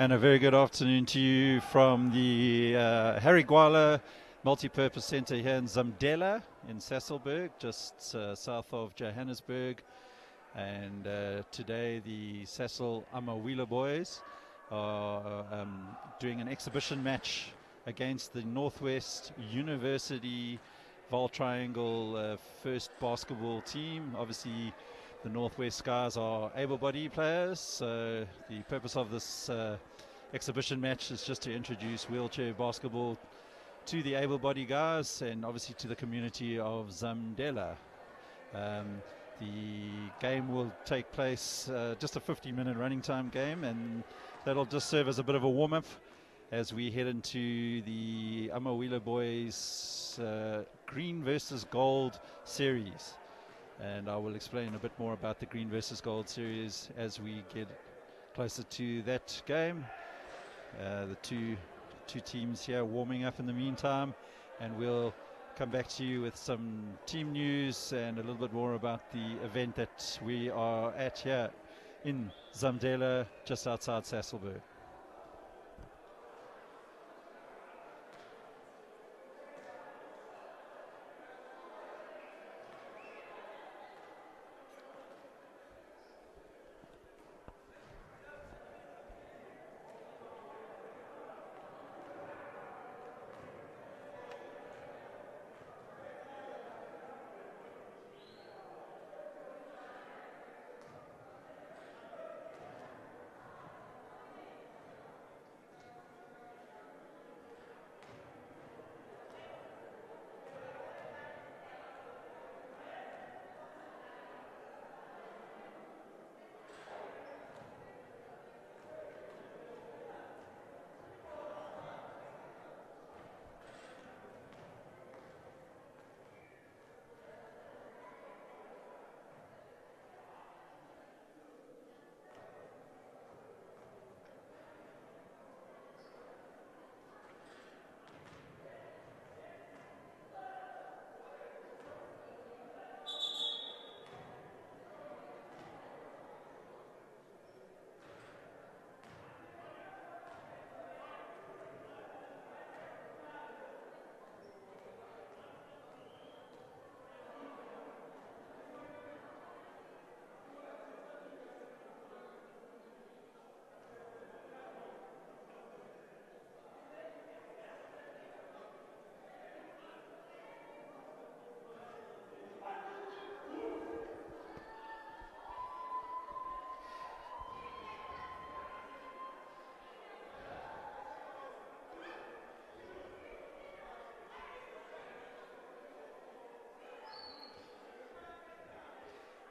And a very good afternoon to you from the Harry Gwala Multi-Purpose Centre here in Zambdela in Sasolburg, just south of Johannesburg. And today the Sasol Amawila boys are doing an exhibition match against the Northwest University Vol Triangle first basketball team. Obviously, the Northwest guys are able-bodied players, so the purpose of this exhibition match is just to introduce wheelchair basketball to the able-bodied guys and obviously to the community of Zambdela. The game will take place, just a 15-minute running time game, and that'll just serve as a bit of a warm-up as we head into the Amawila boys green versus gold series. And I will explain a bit more about the green versus gold series as we get closer to that game. The two teams here warming up in the meantime, and we'll come back to you with some team news and a little bit more about the event that we are at here in Zambdela, just outside Sasolburg.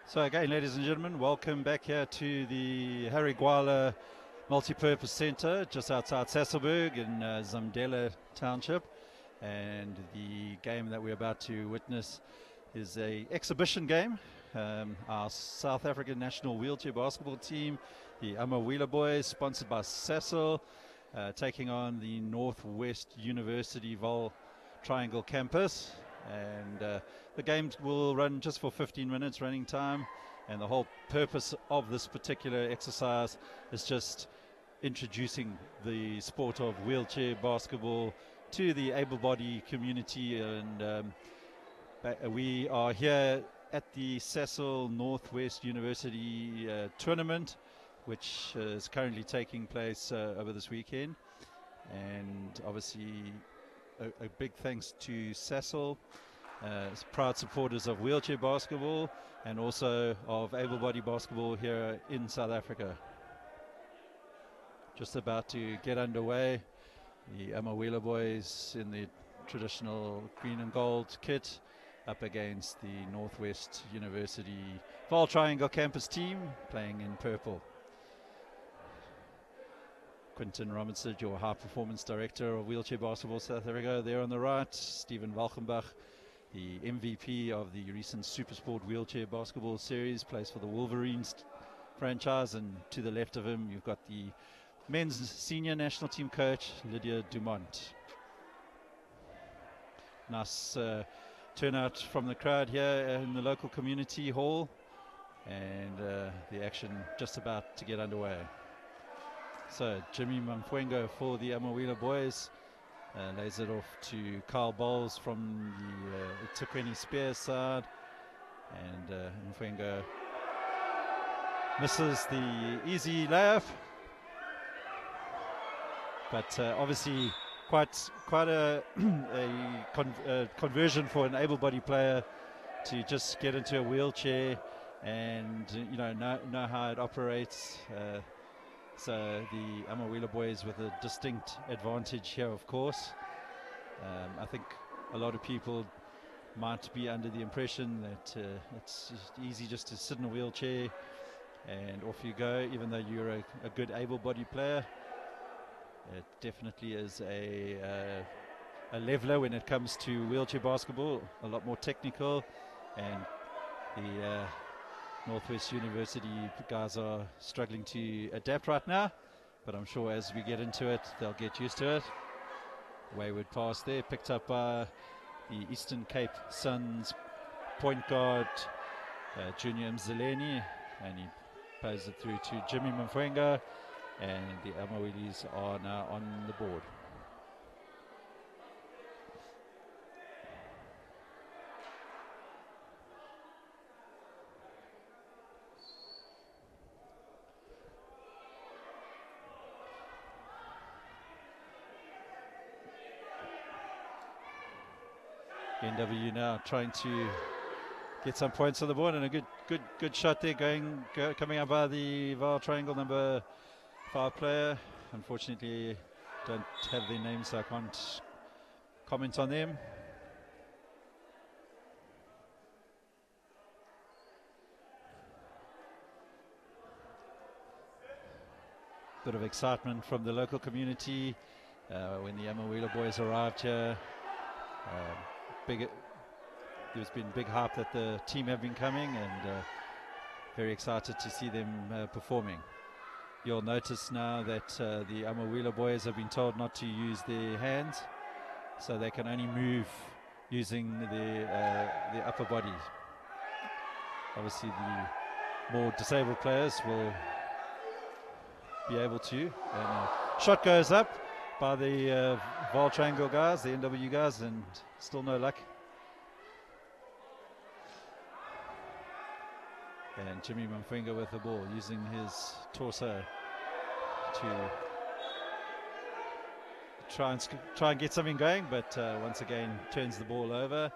So again, ladies and gentlemen, welcome back here to the Harry Gwala Multi-Purpose Centre, just outside Sasolburg in Zambdela Township. And the game that we're about to witness is a exhibition game. Our South African national wheelchair basketball team, the Amawila boys, sponsored by Sasol, taking on the Northwest University Vol Triangle campus. And the game will run just for 15 minutes running time, and the whole purpose of this particular exercise is just introducing the sport of wheelchair basketball to the able-bodied community. And we are here at the Sasol Northwest University tournament, which is currently taking place over this weekend. And obviously a big thanks to Sasol, proud supporters of wheelchair basketball and also of able-bodied basketball here in South Africa. Just about to get underway. The Amawila boys in the traditional green and gold kit up against the Northwest University Vol Triangle campus team playing in purple. Quinton Robinson, your high performance director of wheelchair basketball South Africa, there on the right. Stephen Walchenbach, the MVP of the recent Supersport wheelchair basketball series, plays for the Wolverines franchise. And to the left of him, you've got the men's senior national team coach, Lydia Dumont. Nice turnout from the crowd here in the local community hall. And the action just about to get underway. So Jimmy Mamfuengo for the Amawila boys. Lays it off to Carl Bowles from the Tukwini Spears side. And Mfuengo misses the easy layup. But obviously quite a conversion for an able-bodied player to just get into a wheelchair and know how it operates. So the Amawila boys with a distinct advantage here, of course. I think a lot of people might be under the impression that it's easy just to sit in a wheelchair and off you go, even though you're a good able-bodied player. It definitely is a leveler when it comes to wheelchair basketball, a lot more technical, and the Northwest University guys are struggling to adapt right now, but I'm sure as we get into it, they'll get used to it. Wayward pass there, picked up by the Eastern Cape Suns point guard, Junior Mzileni, and he plays it through to Jimmy Mfuengo. And the Amawilis are now on the board. NW now trying to get some points on the board, and a good shot there coming up by the VAR triangle number 5 player. Unfortunately, don't have their names, so I can't comment on them. Bit of excitement from the local community when the Amawila boys arrived here. There's been big hype that the team have been coming, and very excited to see them performing. You'll notice now that the Amawila boys have been told not to use their hands, so they can only move using the upper body. Obviously, the more disabled players will be able to. And shot goes up by the Vol Triangle guys, the NW guys, and still no luck. And Jimmy Mamfuengo with the ball, using his torso to try and get something going, but once again turns the ball over,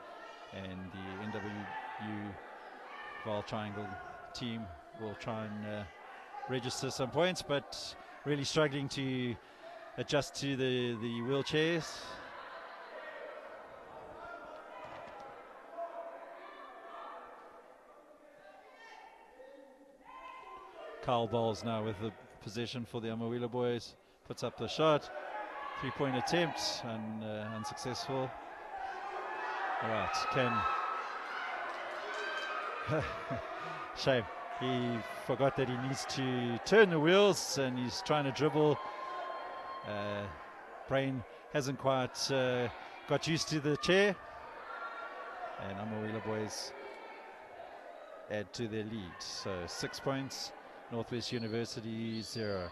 and the NWU Vol Triangle team will try and register some points, but really struggling to adjust to the wheelchairs. Carl Bowles now with the possession for the Amawila boys, puts up the shot, 3-point attempt, and unsuccessful. All right, shame. He forgot that he needs to turn the wheels, and he's trying to dribble. Brain hasn't quite got used to the chair, and Amawila boys add to their lead. So 6 points, Northwest University 0.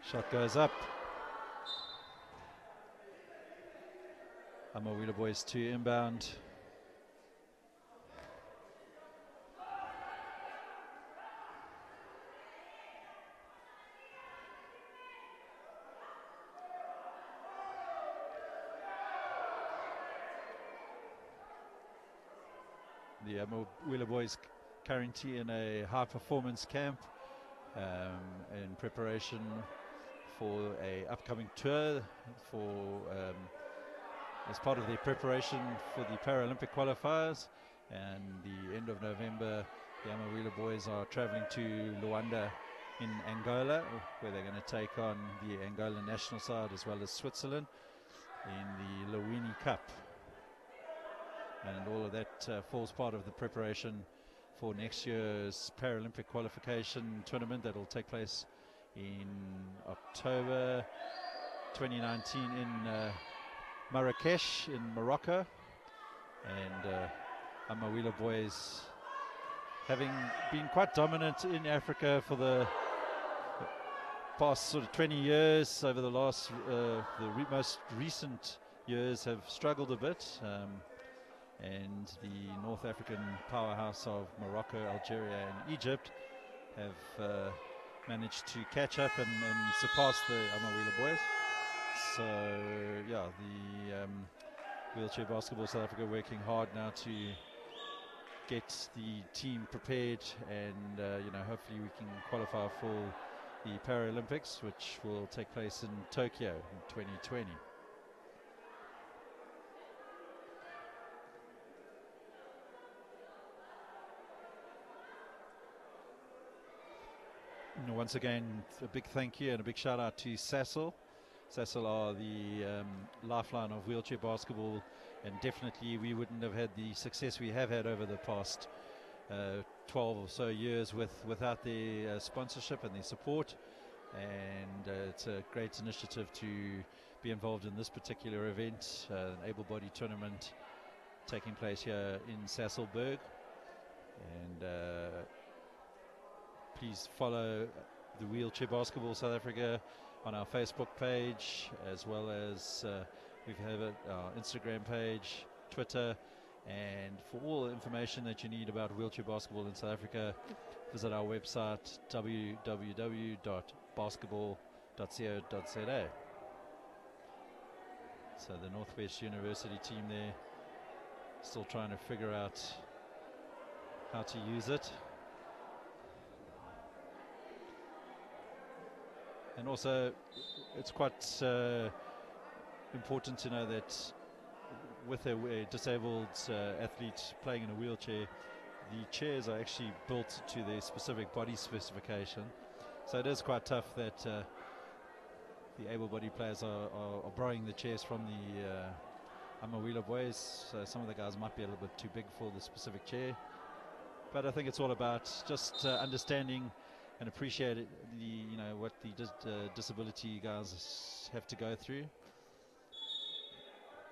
Shot goes up. Amawila boys 2 inbound. The Amawila boys currently in a high performance camp in preparation for a upcoming tour as part of their preparation for the Paralympic qualifiers. And the end of November, the Amawila boys are traveling to Luanda in Angola, where they're going to take on the Angolan national side as well as Switzerland in the Lowini Cup. And all of that falls part of the preparation for next year's Paralympic qualification tournament that will take place in October 2019 in Marrakesh in Morocco. And Amawila boys, having been quite dominant in Africa for the past sort of 20 years, over the last, most recent years have struggled a bit. And the North African powerhouse of Morocco, Algeria and Egypt have managed to catch up and surpass the Amawila boys. So yeah, the wheelchair basketball South Africa working hard now to get the team prepared, and hopefully we can qualify for the Paralympics, which will take place in Tokyo in 2020. And once again, a big thank you and a big shout out to Sasol. Sasol are the lifeline of wheelchair basketball, and definitely we wouldn't have had the success we have had over the past 12 or so years without their sponsorship and their support. And it's a great initiative to be involved in this particular event, an able-bodied tournament taking place here in Sasolburg. And please follow the Wheelchair Basketball South Africa on our Facebook page, as well as we have our Instagram page, Twitter, and for all information that you need about wheelchair basketball in South Africa, visit our website www.basketball.co.za. So the Northwest University team there still trying to figure out how to use it. And also, it's quite important to know that with a disabled athlete playing in a wheelchair, the chairs are actually built to their specific body specification. So it is quite tough that the able-bodied players are borrowing the chairs from the Amawila boys. So some of the guys might be a little bit too big for the specific chair. But I think it's all about just understanding and appreciate what the disability guys have to go through.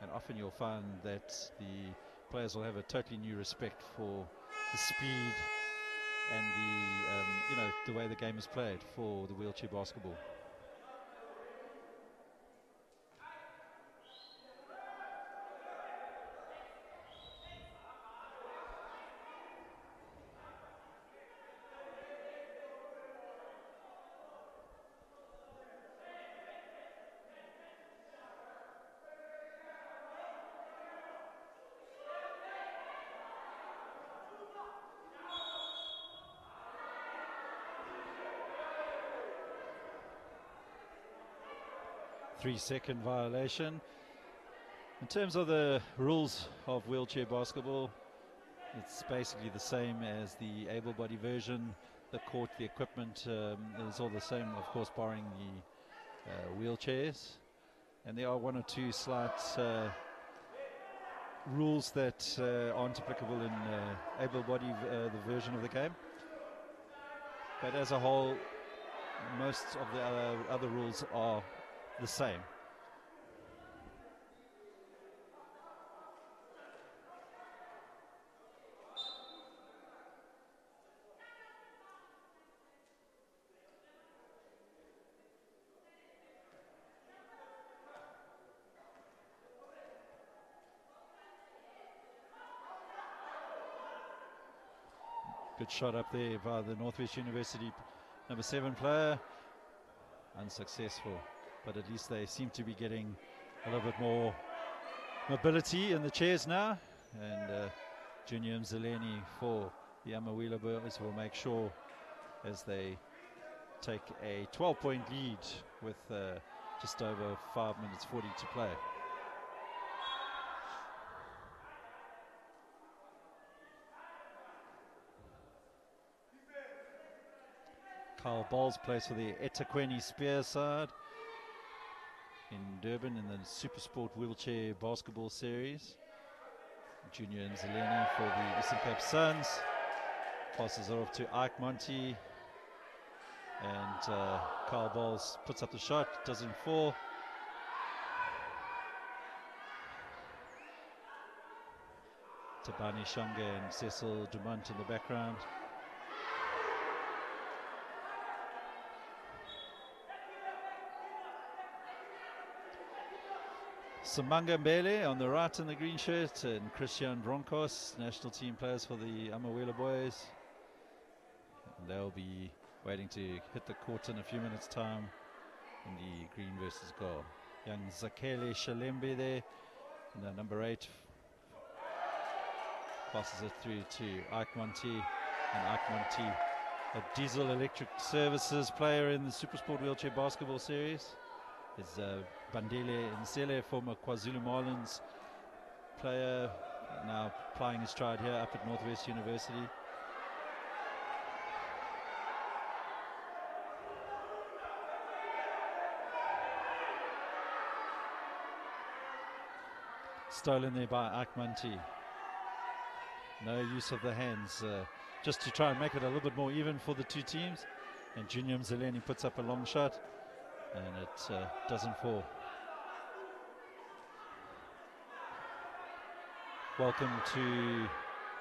And often you'll find that the players will have a totally new respect for the speed and the way the game is played for the wheelchair basketball. Three-second violation. In terms of the rules of wheelchair basketball, it's basically the same as the able-bodied version. The court, the equipment is all the same, of course, barring the wheelchairs. And there are one or two slight rules that aren't applicable in able-bodied the version of the game. But as a whole, most of the other rules are the same. Good shot up there by the Northwest University number 7 player. Unsuccessful, but at least they seem to be getting a little bit more mobility in the chairs now. And Junior Mzileni for the Amawila boys will make sure, as they take a 12-point lead with just over 5 minutes 40 to play. Kyle Bowles plays for the eThekwini Spear side in Durban in the Supersport Wheelchair Basketball Series. Junior Nzileni for the Eastern Cape Suns. Passes it off to Ike Monty. And Kyle Bowles puts up the shot, doesn't fall. Tabani Shonga and Sasol Dumont in the background. Samanga Mbele on the right in the green shirt, and Christian Broncos, national team players for the Amawela boys. And they'll be waiting to hit the court in a few minutes' time in the green versus goal. Young Zakele Shalembe there, and the number 8 passes it through to Ike Monti, and Ike Monti, a Diesel Electric Services player in the Supersport Wheelchair Basketball Series. Is Bandele Nsele, former KwaZulu Marlins player, now plying his stride here up at Northwest University. Stolen there by Ike Monti. No use of the hands, just to try and make it a little bit more even for the two teams. And Junior Mzeleni puts up a long shot, and it doesn't fall. Welcome to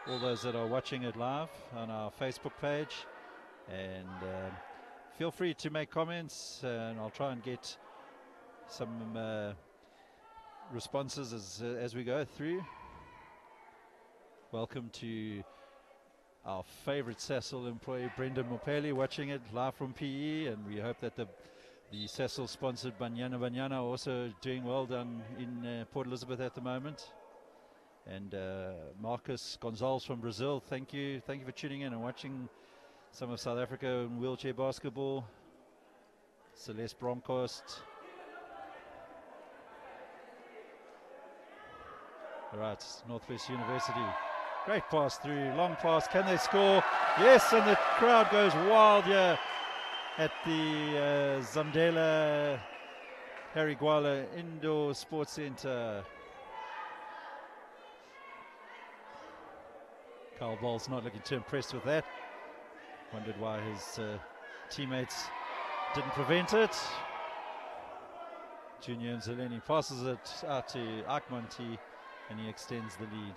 all those that are watching it live on our Facebook page, and feel free to make comments, and I'll try and get some responses as we go through. Welcome to our favorite Sasol employee, Brendan Mopeli, watching it live from PE, and we hope that the Sasol sponsored Banyana also doing well down in Port Elizabeth at the moment. And Marcus Gonzalez from Brazil, thank you for tuning in and watching some of South Africa in wheelchair basketball. Celeste Bronkhorst. All right, Northwest University. Great pass through, long pass. Can they score? Yes, and the crowd goes wild here at the Zandela Harry Gwala Indoor Sports Centre. Carl Ball's not looking too impressed with that. Wondered why his teammates didn't prevent it. Junior Mzeleni passes it out to Ike Monti, and he extends the lead.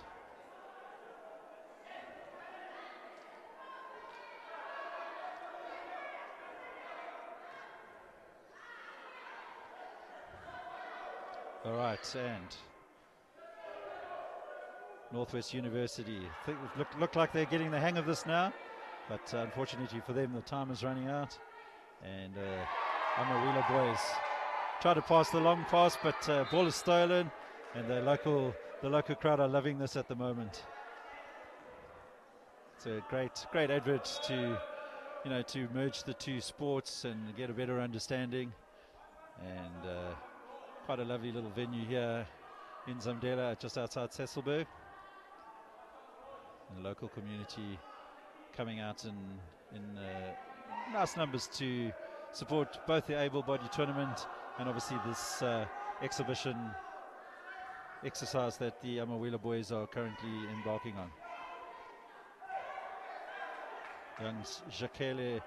All right, and Northwest University look like they're getting the hang of this now, but unfortunately for them, the time is running out. And Amawela boys try to pass the long pass, but ball is stolen, and the local crowd are loving this at the moment. It's a great advert to merge the two sports and get a better understanding. And quite a lovely little venue here in Zambela, just outside Sasolburg. The local community coming out in nice numbers to support both the able-bodied tournament and obviously this exhibition exercise that the Amawela boys are currently embarking on. Young Zakele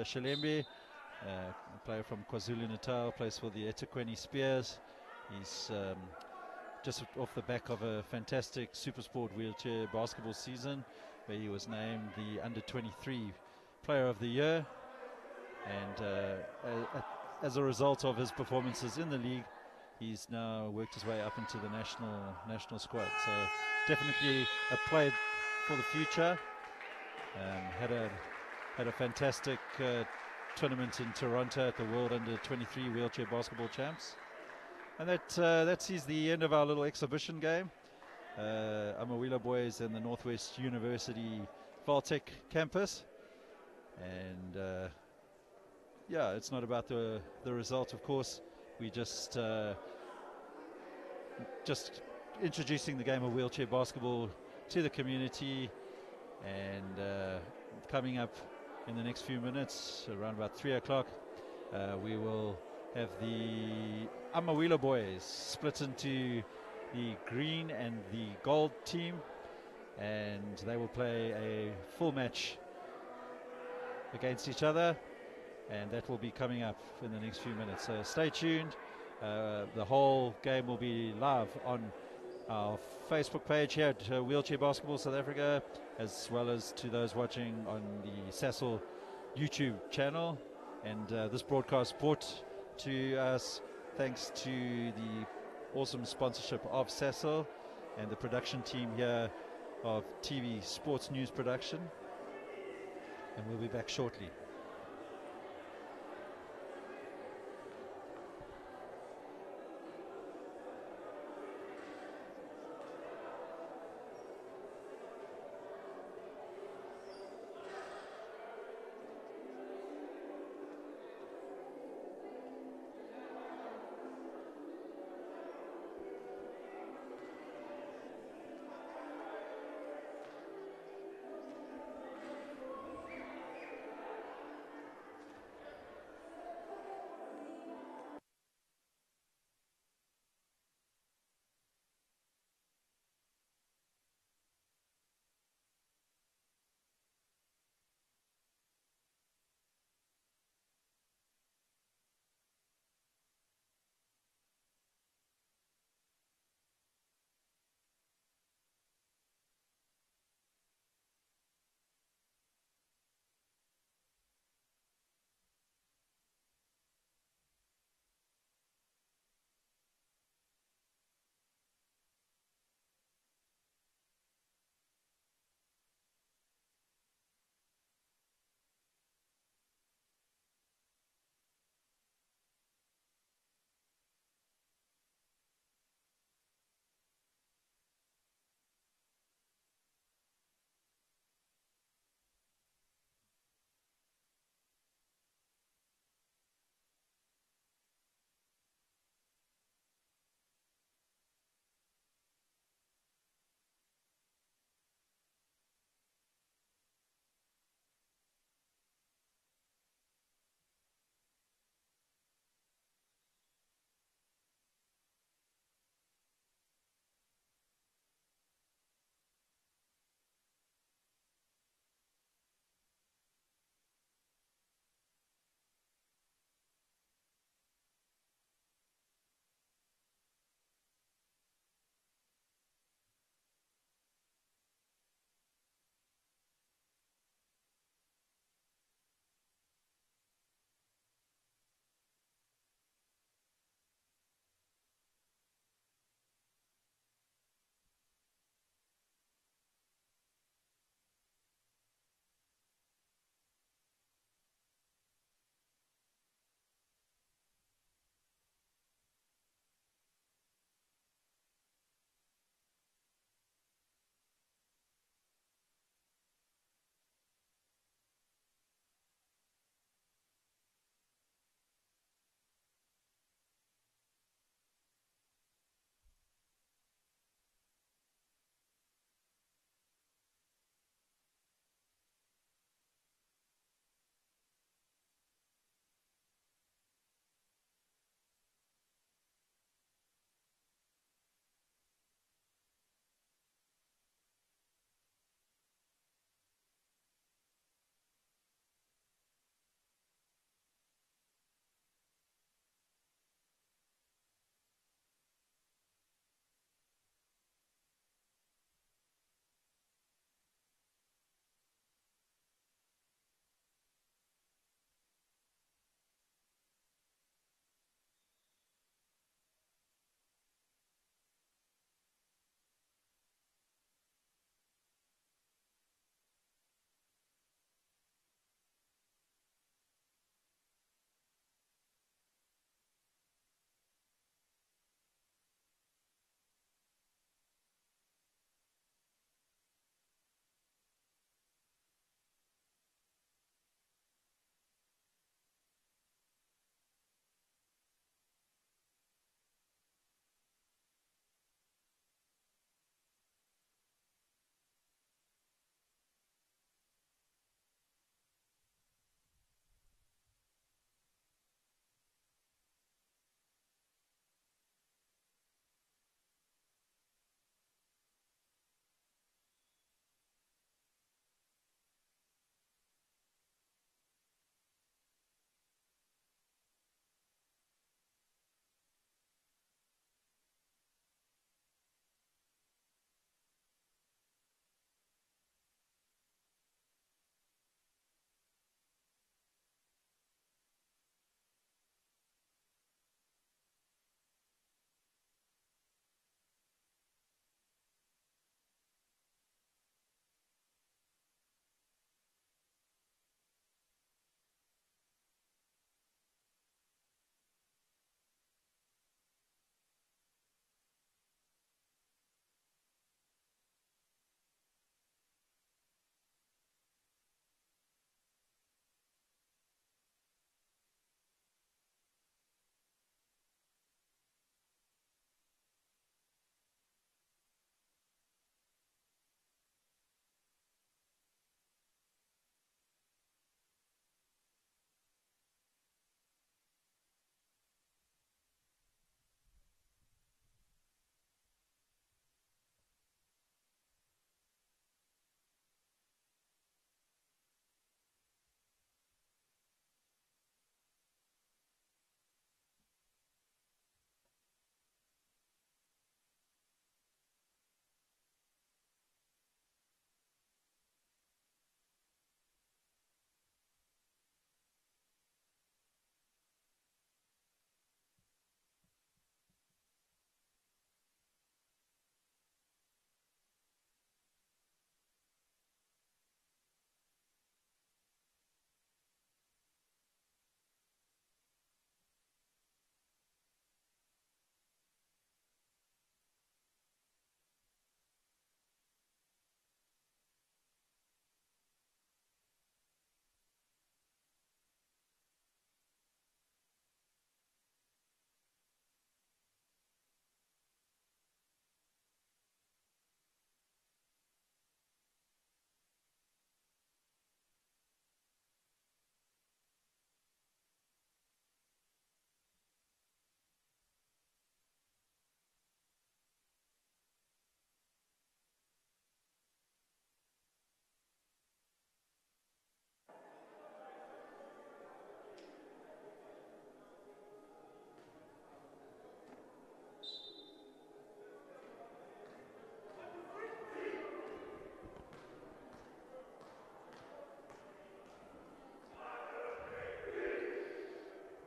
Shalembe, a player from KwaZulu-Natal, plays for the eThekwini Spears. He's just off the back of a fantastic Supersport wheelchair basketball season, where he was named the Under-23 Player of the Year. And as a result of his performances in the league, he's now worked his way up into the national squad. So definitely a player for the future. Had a fantastic tournament in Toronto at the World Under-23 Wheelchair Basketball Champs. And that sees the end of our little exhibition game. Amawela boys and the Northwest University Valtech campus. And yeah, it's not about the result, of course. We just introducing the game of wheelchair basketball to the community. And coming up in the next few minutes, around about 3 o'clock, we will have the Amawela boys split into the green and the gold team, and they will play a full match against each other, and that will be coming up in the next few minutes. So stay tuned. The whole game will be live on our Facebook page here at Wheelchair Basketball South Africa, as well as to those watching on the Sasol YouTube channel. And this broadcast brought to us thanks to the awesome sponsorship of Sasol and the production team here of TV Sports News Production. And we'll be back shortly.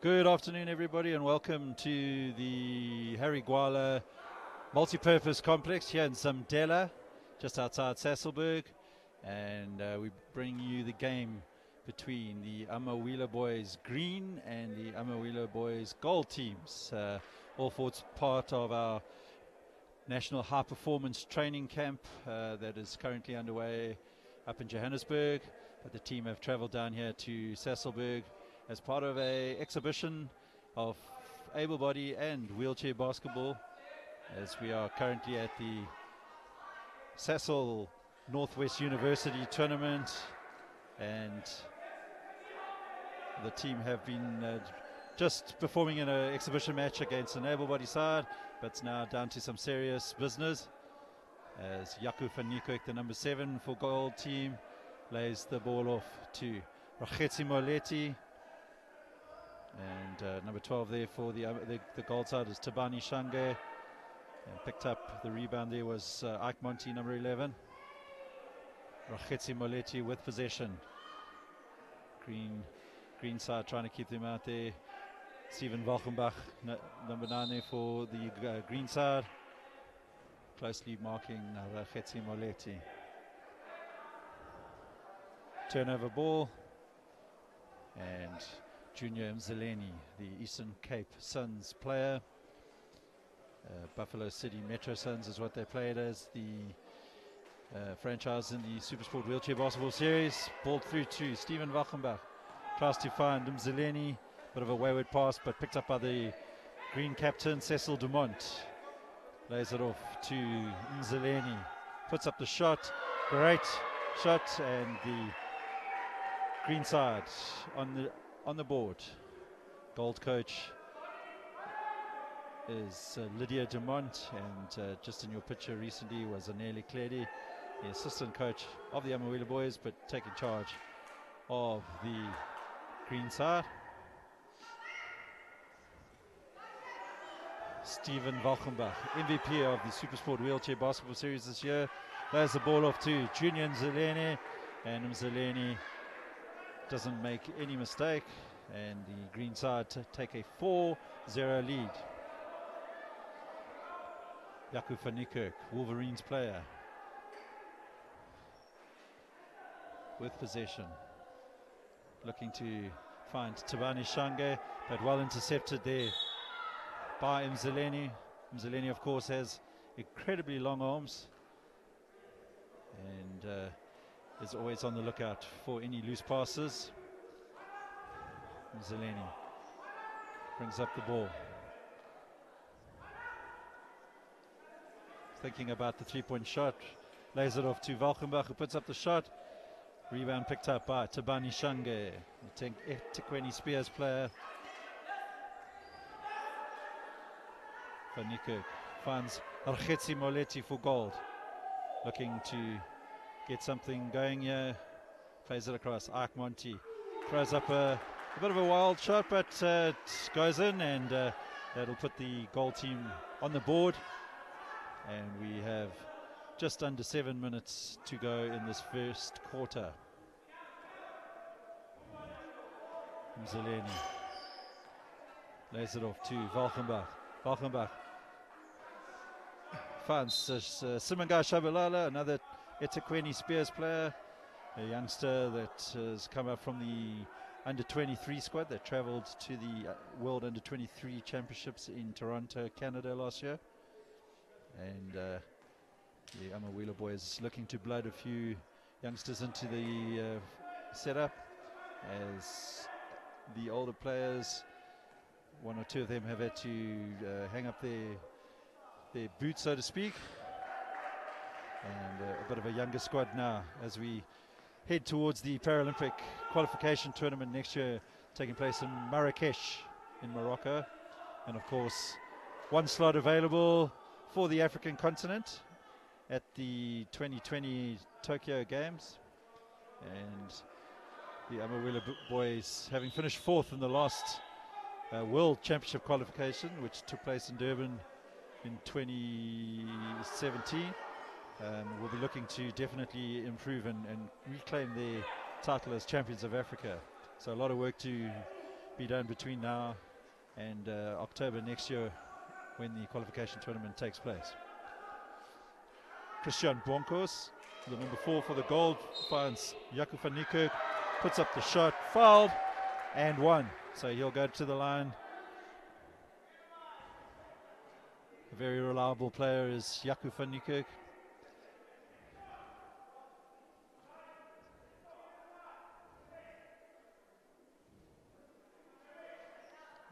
Good afternoon, everybody, and welcome to the Harry Gwala multi-purpose complex here in Zimdela, just outside Sasolburg. And we bring you the game between the Amawila Boys Green and the Amawila Boys Gold teams. All for it's part of our National High Performance Training Camp that is currently underway up in Johannesburg. But the team have traveled down here to Sasolburg as part of a exhibition of able body and wheelchair basketball, as we are currently at the Sasol Northwest University tournament, and the team have been just performing in an exhibition match against an able body side, but it's now down to some serious business as Jaco van Niekerk, the number 7 for gold team, lays the ball off to Rakhetsi Moletti. And number 12 there for the gold side is Tabani Shange. And picked up the rebound there was Ike Monty, number 11. Rakhetsi Moletti with possession. Green side trying to keep them out there. Steven Valkenbach, number 9 there for the green side. Closely marking Rakhetsi Moletti. Turnover ball. And Junior Mzeleni, the Eastern Cape Suns player. Buffalo City Metro Suns is what they played as, the franchise in the Supersport Wheelchair Basketball Series. Ball through to Steven Valkenbach. Tries to find Mzeleni. Bit of a wayward pass, but picked up by the green captain, Cecil Dumont. Lays it off to Mzeleni. Puts up the shot. Great shot, and the green side on the board. Gold coach is Lydia Dumont, and just in your picture recently was Aneli Kledi, the assistant coach of the Amawila Boys, but taking charge of the green side. Steven Valkenbach, MVP of the Supersport Wheelchair Basketball Series this year, lays the ball off to Junior Mzeleni, and Mzeleni doesn't make any mistake, and the green side take a 4-0 lead. Jaco van Niekerk, Wolverines player, with possession, looking to find Tabani Shange, but well intercepted there by Mzeleni. Mzeleni, of course, has incredibly long arms and is always on the lookout for any loose passes. Mzeleni brings up the ball, thinking about the three-point shot, lays it off to Valkenbach, who puts up the shot. Rebound picked up by Tabani Shange, the eThekwini Spears player. Van Niekerk finds Rakhetsi Moletti for gold, looking to get something going here. Plays it across. Ike Monty throws up a bit of a wild shot, but it goes in, and that'll put the gold team on the board. And we have just under 7 minutes to go in this first quarter. Mzeleni lays it off to Valkenbach. Valkenbach finds Simangai Shabalala, another eThekwini Spears player, a youngster that has come up from the under-23 squad that travelled to the World Under-23 Championships in Toronto, Canada last year. And the Amawila Boys looking to blood a few youngsters into the setup, as the older players, one or two of them have had to hang up their boots, so to speak. And a bit of a younger squad now as we head towards the Paralympic qualification tournament next year, taking place in Marrakesh in Morocco. And of course, one slot available for the African continent at the 2020 Tokyo Games. And the Amawila Boys, having finished 4th in the last World Championship qualification, which took place in Durban in 2017, will be looking to definitely improve and reclaim their title as champions of Africa. So a lot of work to be done between now and October next year when the qualification tournament takes place. Christian Broncos, the number 4 for the gold, finds Jaco van Niekerk, puts up the shot, fouled, and won. So he'll go to the line. A very reliable player is Jaco van Niekerk.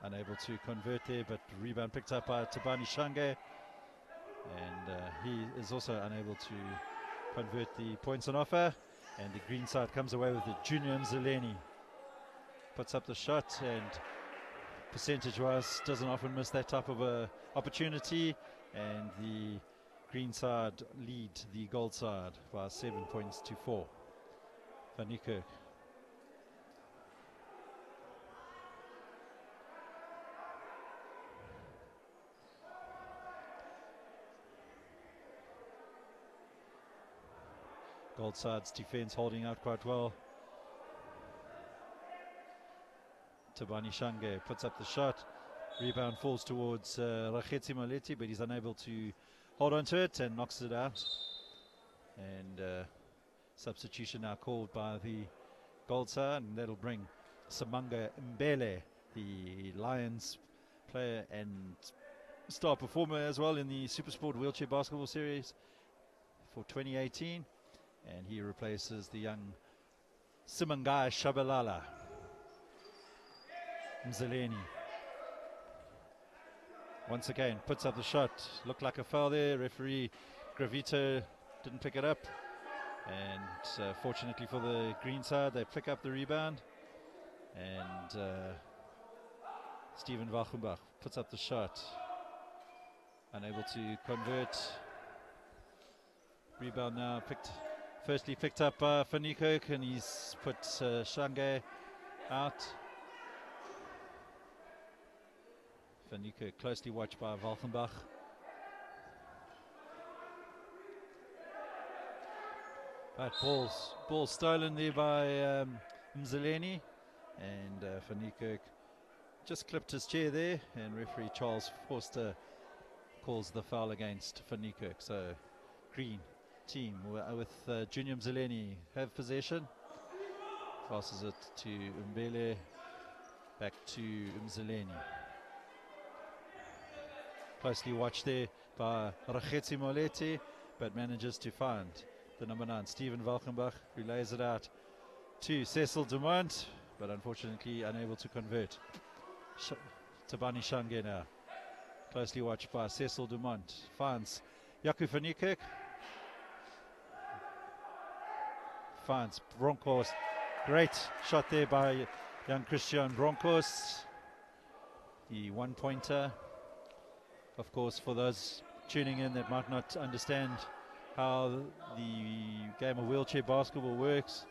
Unable to convert there, but rebound picked up by Tabani Shange. And he is also unable to convert the points on offer. And the green side comes away with the Junior Mzileni. Puts up the shot, and percentage-wise doesn't often miss that type of a opportunity. And the green side lead the gold side by 7 points to 4. Van Niekerk. Gold side's defense holding out quite well. Tabani Shange puts up the shot. Rebound falls towards Rakhetsi Maleti, but he's unable to hold on to it and knocks it out. And substitution now called by the gold side, and that'll bring Samanga Mbele, the Lions player and star performer as well in the Supersport Wheelchair Basketball Series for 2018. And he replaces the young Simangai Shabalala. Mzileni once again puts up the shot. Looked like a foul there. Referee Gravito didn't pick it up. And fortunately for the green side, they pick up the rebound. And Steven Walchenbach puts up the shot. Unable to convert. Rebound now firstly picked up by Van Niekerk, and he's put Shange out. Van Niekerk closely watched by Walchenbach. But ball stolen there by Mzileni, and Van Niekerk just clipped his chair there, and referee Charles Forster calls the foul against Van Niekerk. So green team with Junior Mzileni have possession. Passes it to Mbele, back to Mzileni. Closely watched there by Rakhetsi Moleti, but manages to find the number 9, Steven Walchenbach, who lays it out to Sasol Dumont, but unfortunately unable to convert. Tabani Shange now. Closely watched by Sasol Dumont. Finds Jaco van Niekerk. Finds Broncos. Great shot there by young Christian Broncos. The one-pointer. Of course, for those tuning in that might not understand how the game of wheelchair basketball works,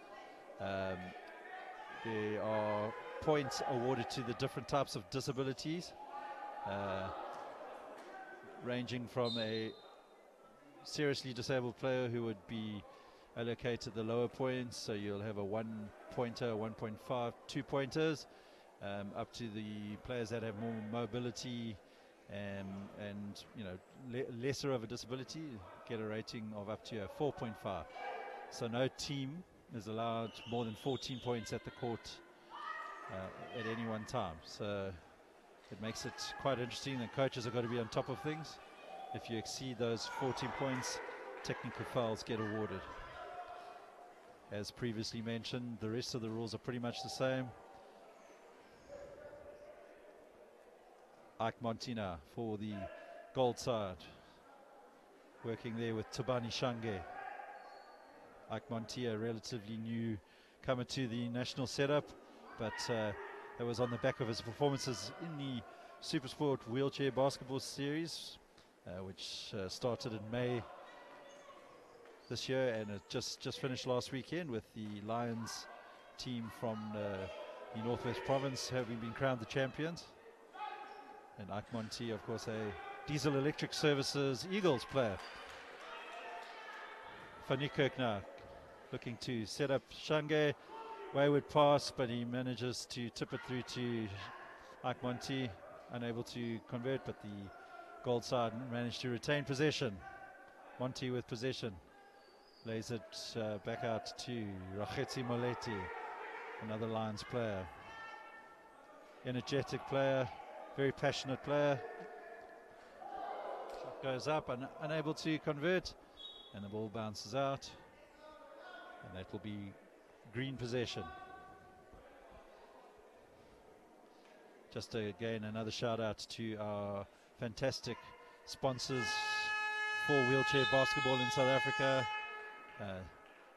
there are points awarded to the different types of disabilities, ranging from a seriously disabled player who would be allocated the lower points, so you'll have a 1-pointer, 1.5, 2-pointers, up to the players that have more mobility and lesser of a disability get a rating of up to a 4.5. So no team is allowed more than 14 points at the court at any one time. So it makes it quite interesting. The coaches have got to be on top of things. If you exceed those 14 points, technical fouls get awarded. As previously mentioned, the rest of the rules are pretty much the same. Ike Montina for the gold side, working there with Tabani Shange. Ike Montia, relatively new comer to the national setup, but that was on the back of his performances in the Supersport Wheelchair Basketball Series, which started in May this year, and it just finished last weekend with the Lions team from the Northwest Province having been crowned the champions. And Ike Monti, of course, a Diesel Electric Services Eagles player. Van Niekerk now looking to set up Shange, Wayward pass, but he manages to tip it through to Ike Monty, unable to convert, but the gold side managed to retain possession. Monty with possession, lays it back out to Rakhetsi Moleti, another Lions player. Energetic player, very passionate player. Shot goes up and unable to convert, and the ball bounces out, and that will be green possession. Just again another shout out to our fantastic sponsors for wheelchair basketball in South Africa.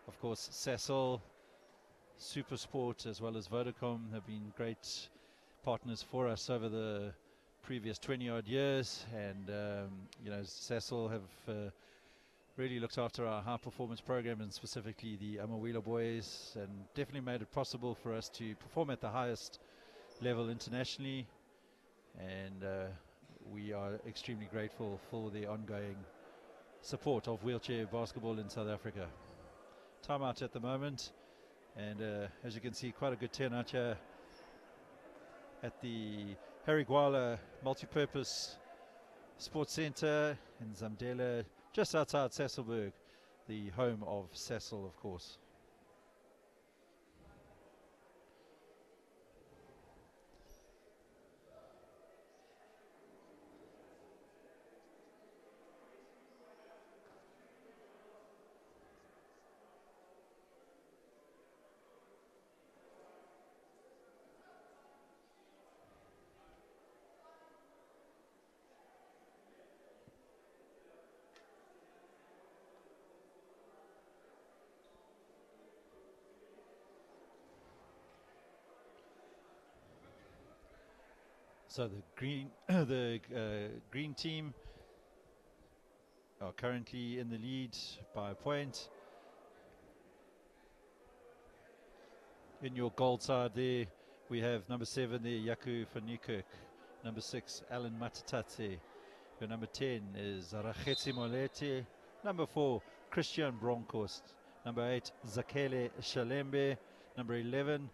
Of course, Sasol, Supersport, as well as Vodacom have been great partners for us over the previous 20 odd years, and Sasol have really looked after our high performance program, and specifically the Amawila boys, and definitely made it possible for us to perform at the highest level internationally, and we are extremely grateful for the ongoing support of wheelchair basketball in South Africa. Timeout at the moment, and as you can see, quite a good turnout here at the Harry Gwala Multi-Purpose Sports Centre in Zamdela, just outside Sasolburg, the home of Sasol, of course. So the green team are currently in the lead by a point. In your gold side there, we have number 7 there, Yaku van Niekerk. Number 6, Alan Matatate. Your number 10 is Rakhetsi Molete. Number 4, Christian Bronkhorst. Number 8, Zakele Shalembe. Number 11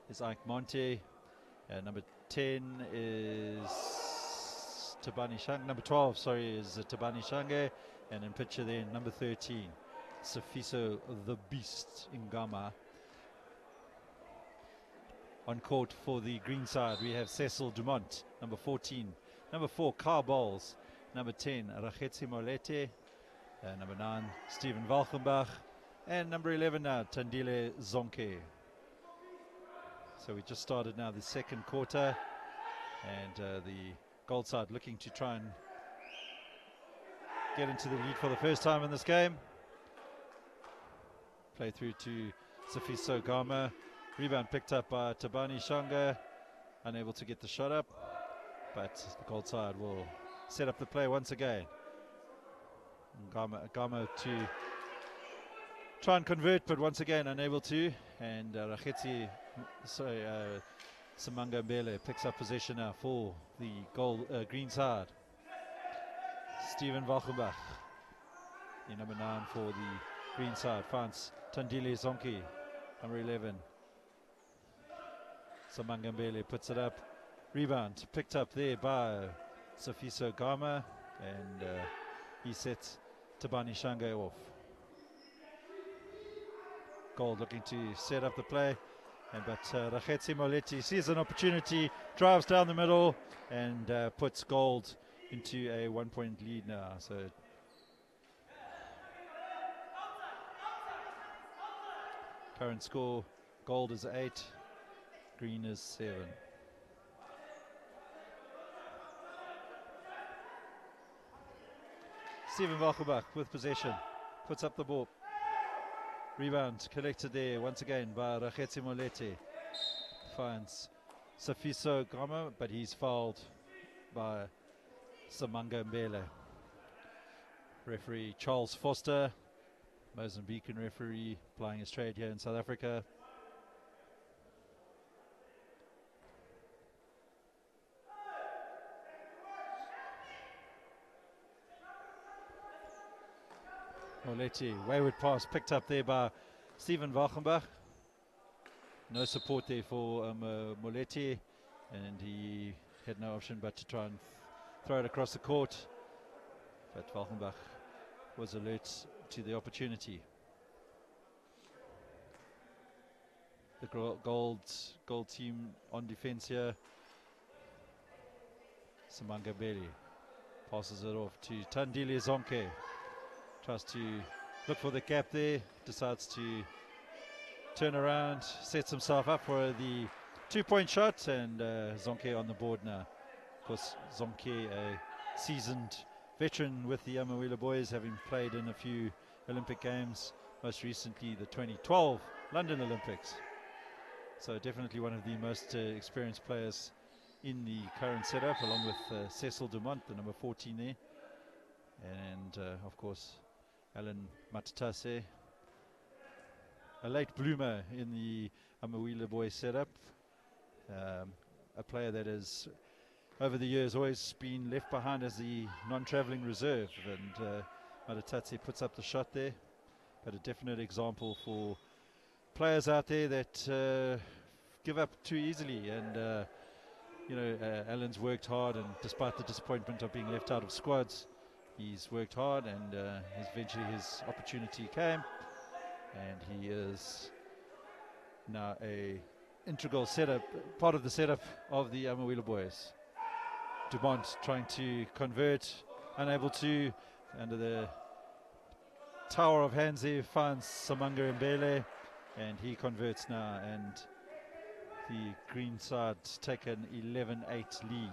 is Ike Monte. Number 10 is Tabani Shange. Number 12, sorry, is Tabani Shange. And in picture there, number 13, Safiso the Beast Ngama. On court for the green side, we have Cecil Dumont, number 14. Number 4, Carl Bowles. Number 10, Rakhetsi Molete. Number 9, Stephen Valkenbach. And number 11 now, Tandile Zonke. So we just started now the second quarter, and the gold side looking to try and get into the lead for the first time in this game. Play through to Safiso Gama. Rebound picked up by Tabani Shanga, unable to get the shot up, but the gold side will set up the play once again. Gama to try and convert, but once again unable to, and Rakhetsi Samanga Mbele picks up possession now for the green side. Stephen Valkenbach, the number 9 for the green side, finds Tandile Zonki, number 11. Samanga Mbele puts it up. Rebound picked up there by Safiso Gama, and he sets Tabani Shange off. Gold looking to set up the play, but Rakhetsi Moleti sees an opportunity, drives down the middle, and puts Gold into a 1-point lead now. So current score, Gold is 8, green is 7. Stephen Valkenbach with possession, puts up the ball. Rebound collected there once again by Rakhetsi Molete. Finds Safiso Gama, but he's fouled by Samanga Mbele. Referee Charles Foster, Mozambican referee, plying his trade here in South Africa. Moleti, wayward pass picked up there by Stephen Valkenbach. no support there for Moletti, and he had no option but to try and throw it across the court. But Valkenbach was alert to the opportunity. The gold team on defense here. Samanga Beli passes it off to Tandile Zonke. Tries to look for the gap there. Decides to turn around. Sets himself up for the 2-point shot. And Zonke on the board now. Of course, Zonke, a seasoned veteran with the Amawila boys, having played in a few Olympic Games. Most recently, the 2012 London Olympics. So definitely one of the most experienced players in the current setup, along with Sasol Dumont, the number 14 there. And of course, Alan Matatase, a late bloomer in the Amawila boys setup. A player that has, over the years, always been left behind as the non-travelling reserve. And Matatase puts up the shot there. But a definite example for players out there that give up too easily, and Alan's worked hard, and despite the disappointment of being left out of squads, he's worked hard, and eventually his opportunity came, and he is now a integral part of the setup of the Amawila boys. Dumont trying to convert, unable to, under the tower of hands there, finds Samanga Mbele, and he converts now, and the green side take an 11-8 lead.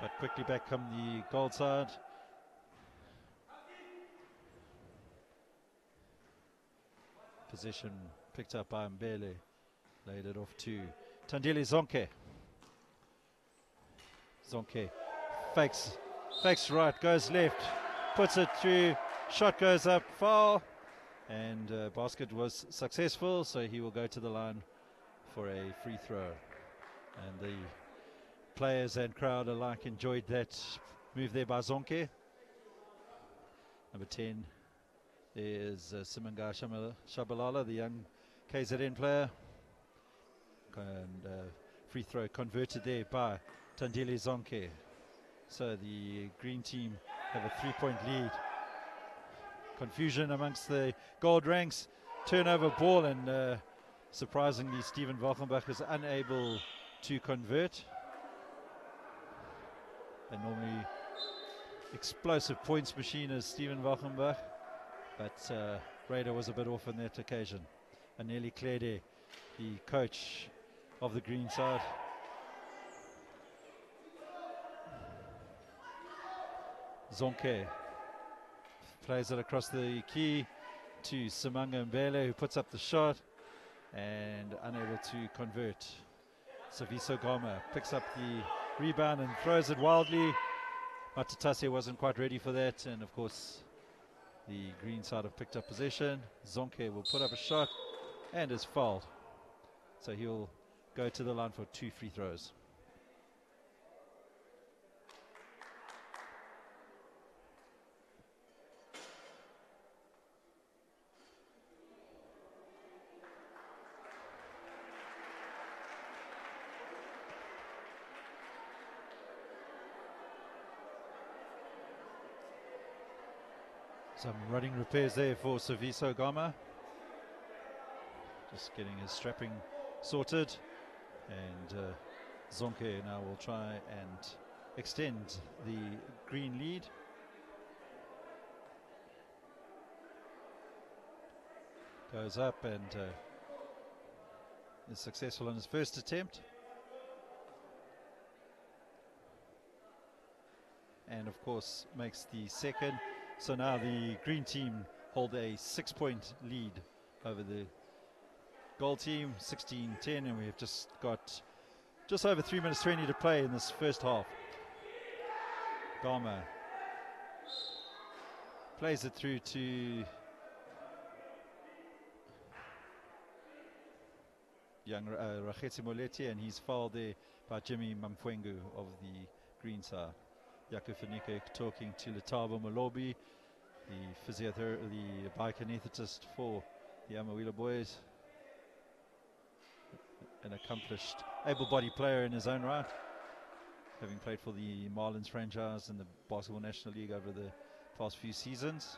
But quickly back come the gold side. Possession picked up by Mbele. Laid it off to Tandile Zonke. Zonke fakes right, goes left, puts it through, shot goes up, foul, and basket was successful, so he will go to the line for a free throw. And the players and crowd alike enjoyed that move there by Zonke. Number 10, there's Simanga Shabalala, the young KZN player. And free throw converted there by Tandile Zonke. So the green team have a 3-point lead. Confusion amongst the gold ranks. Turnover ball, and surprisingly Steven Valkenbach is unable to convert. A normally explosive points machine is Steven Valkenbach, but Radar was a bit off on that occasion. Aneli Klede, the coach of the green side. Zonke plays it across the key to Samanga Mbele, who puts up the shot and unable to convert. Saviso Goma picks up the rebound and throws it wildly. Matatase wasn't quite ready for that, and of course the green side have picked up possession. Zonke will put up a shot and is fouled. So he'll go to the line for 2 free throws. Some running repairs there for Saviso Gama. Just getting his strapping sorted. And Zonke now will try and extend the green lead. Goes up and is successful in his first attempt. And of course makes the second. So now the green team hold a 6-point lead over the gold team, 16-10, and we have just got just over 3 minutes 20 to play in this first half. Gama plays it through to young Rakhetsi Moletti, and he's fouled there by Jimmy Mamfwengu of the green side. Jaco Fanike talking to Letabo Malobi, the physiotherapist, the biokinetist for the Amawila boys. An accomplished, able-bodied player in his own right, having played for the Marlins franchise in the Basketball National League over the past few seasons.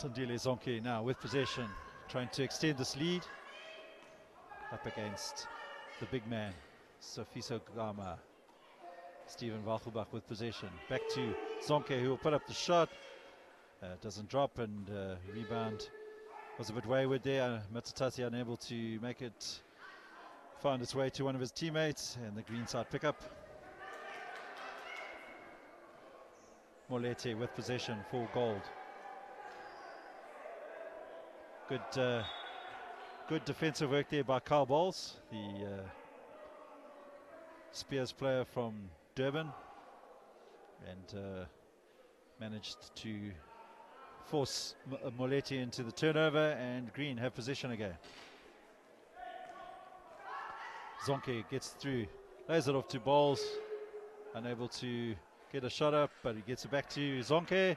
Tandile Zonke now with possession, trying to extend this lead. Up against the big man, Sofiso Gama. Steven Walchelbach with possession. Back to Zonke, who will put up the shot. Doesn't drop, and rebound was a bit wayward there. Matsutasi unable to make it, found its way to one of his teammates, and the green side pickup. Molete with possession for Gold. Good defensive work there by Carl Bowles, the Spears player from Durban, and managed to force Molete into the turnover, and Green have possession again. Zonke gets through, lays it off to Bowles, unable to get a shot up, but he gets it back to Zonke,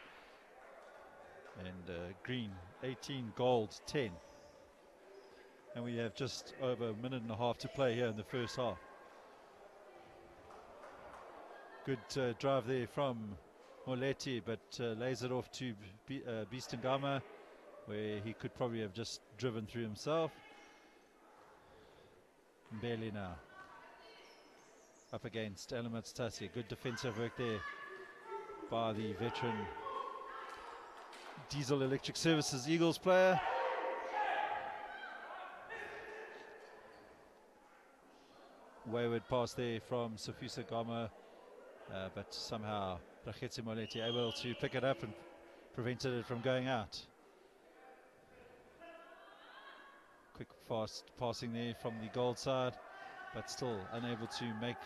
and Green 18, Gold 10. And we have just over a minute and a half to play here in the first half. Good drive there from Molete, but lays it off to Beastengama, where he could probably have just driven through himself. Mbele now up against Alamat Stasi. Good defensive work there by the veteran Diesel Electric Services Eagles player. Wayward pass there from Sofiso Gama, but somehow Raketse Molete able to pick it up and prevented it from going out. Quick, fast passing there from the Gold side, but still unable to make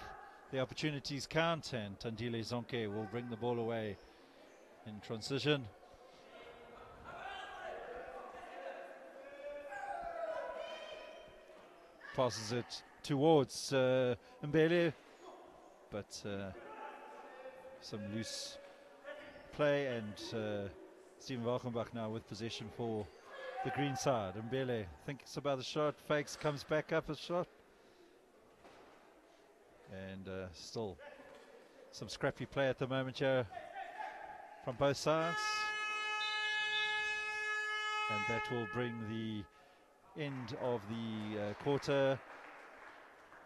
the opportunities count, and Tandile Zonke will bring the ball away in transition. Passes it towards Mbele, but some loose play, and Steven Walchenbach now with possession for the green side. Mbele thinks about the shot, fakes, comes back up a shot, and still some scrappy play at the moment here from both sides, and that will bring the end of the quarter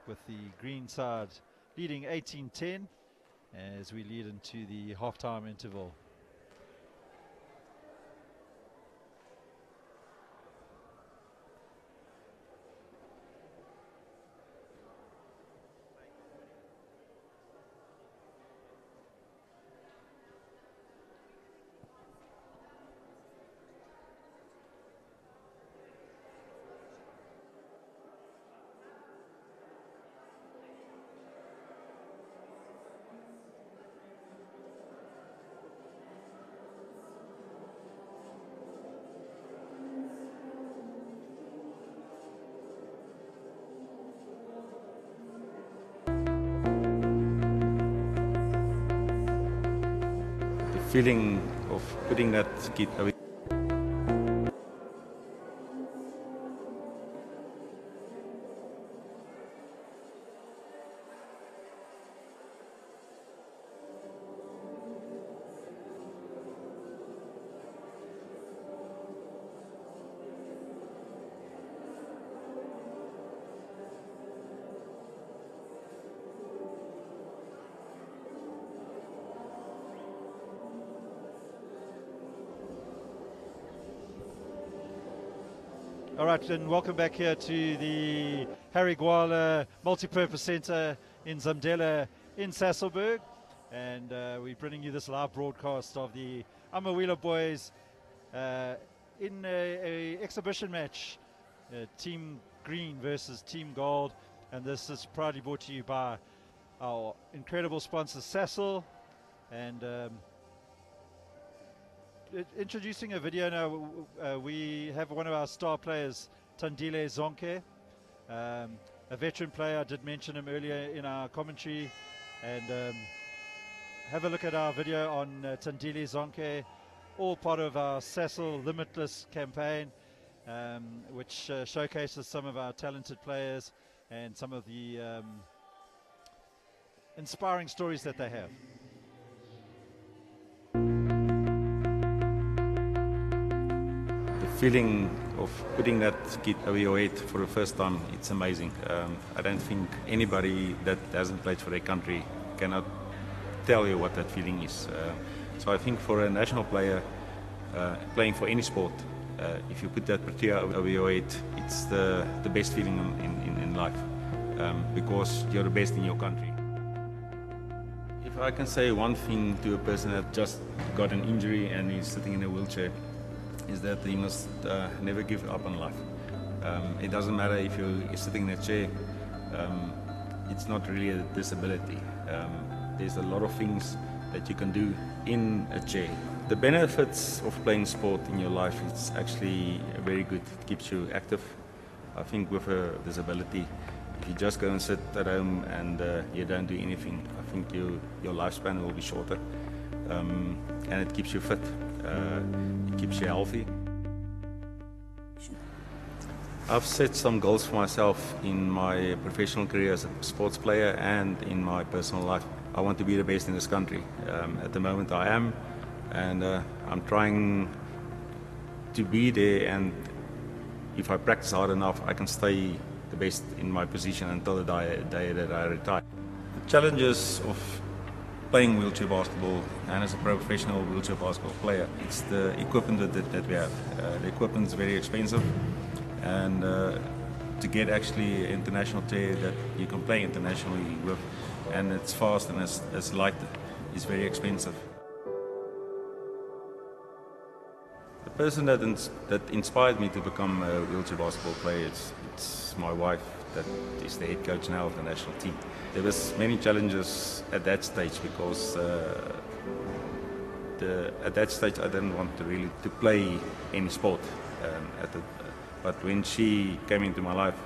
with the green side leading 18-10 as we lead into the halftime interval. Feeling of putting that kid away. All right, and welcome back here to the Harry Gwala Multi-Purpose Centre in Zamdela in Sasolburg. And we're bringing you this live broadcast of the Amawila boys in a exhibition match, Team Green versus Team Gold. And this is proudly brought to you by our incredible sponsor, Sasol. And introducing a video now, we have one of our star players, Tandile Zonke, a veteran player. I did mention him earlier in our commentary. And have a look at our video on Tandile Zonke, all part of our Sasol Limitless campaign, which showcases some of our talented players and some of the inspiring stories that they have. The feeling of putting that kid over your head for the first time, it's amazing. I don't think anybody that hasn't played for their country cannot tell you what that feeling is. So I think for a national player playing for any sport, if you put that protea over your head, it's the best feeling in life, because you're the best in your country. If I can say one thing to a person that just got an injury and is sitting in a wheelchair, is that he must never give up on life. It doesn't matter if you're sitting in a chair, it's not really a disability. There's a lot of things that you can do in a chair. The benefits of playing sport in your life is actually very good. It keeps you active. I think with a disability, if you just go and sit at home and you don't do anything, I think your lifespan will be shorter, and it keeps you fit. It keeps you healthy. I've set some goals for myself in my professional career as a sports player and in my personal life. I want to be the best in this country. At the moment I am, and I'm trying to be there, and if I practice hard enough, I can stay the best in my position until the day that I retire. The challenges of playing wheelchair basketball and as a professional wheelchair basketball player, it's the equipment that we have. The equipment is very expensive, and to get actually an international chair that you can play internationally with, and it's fast and it's light, is very expensive. The person that inspired me to become a wheelchair basketball player, it's my wife, that is the head coach now of the national team. There was many challenges at that stage because at that stage I didn't want to really play any sport. But when she came into my life,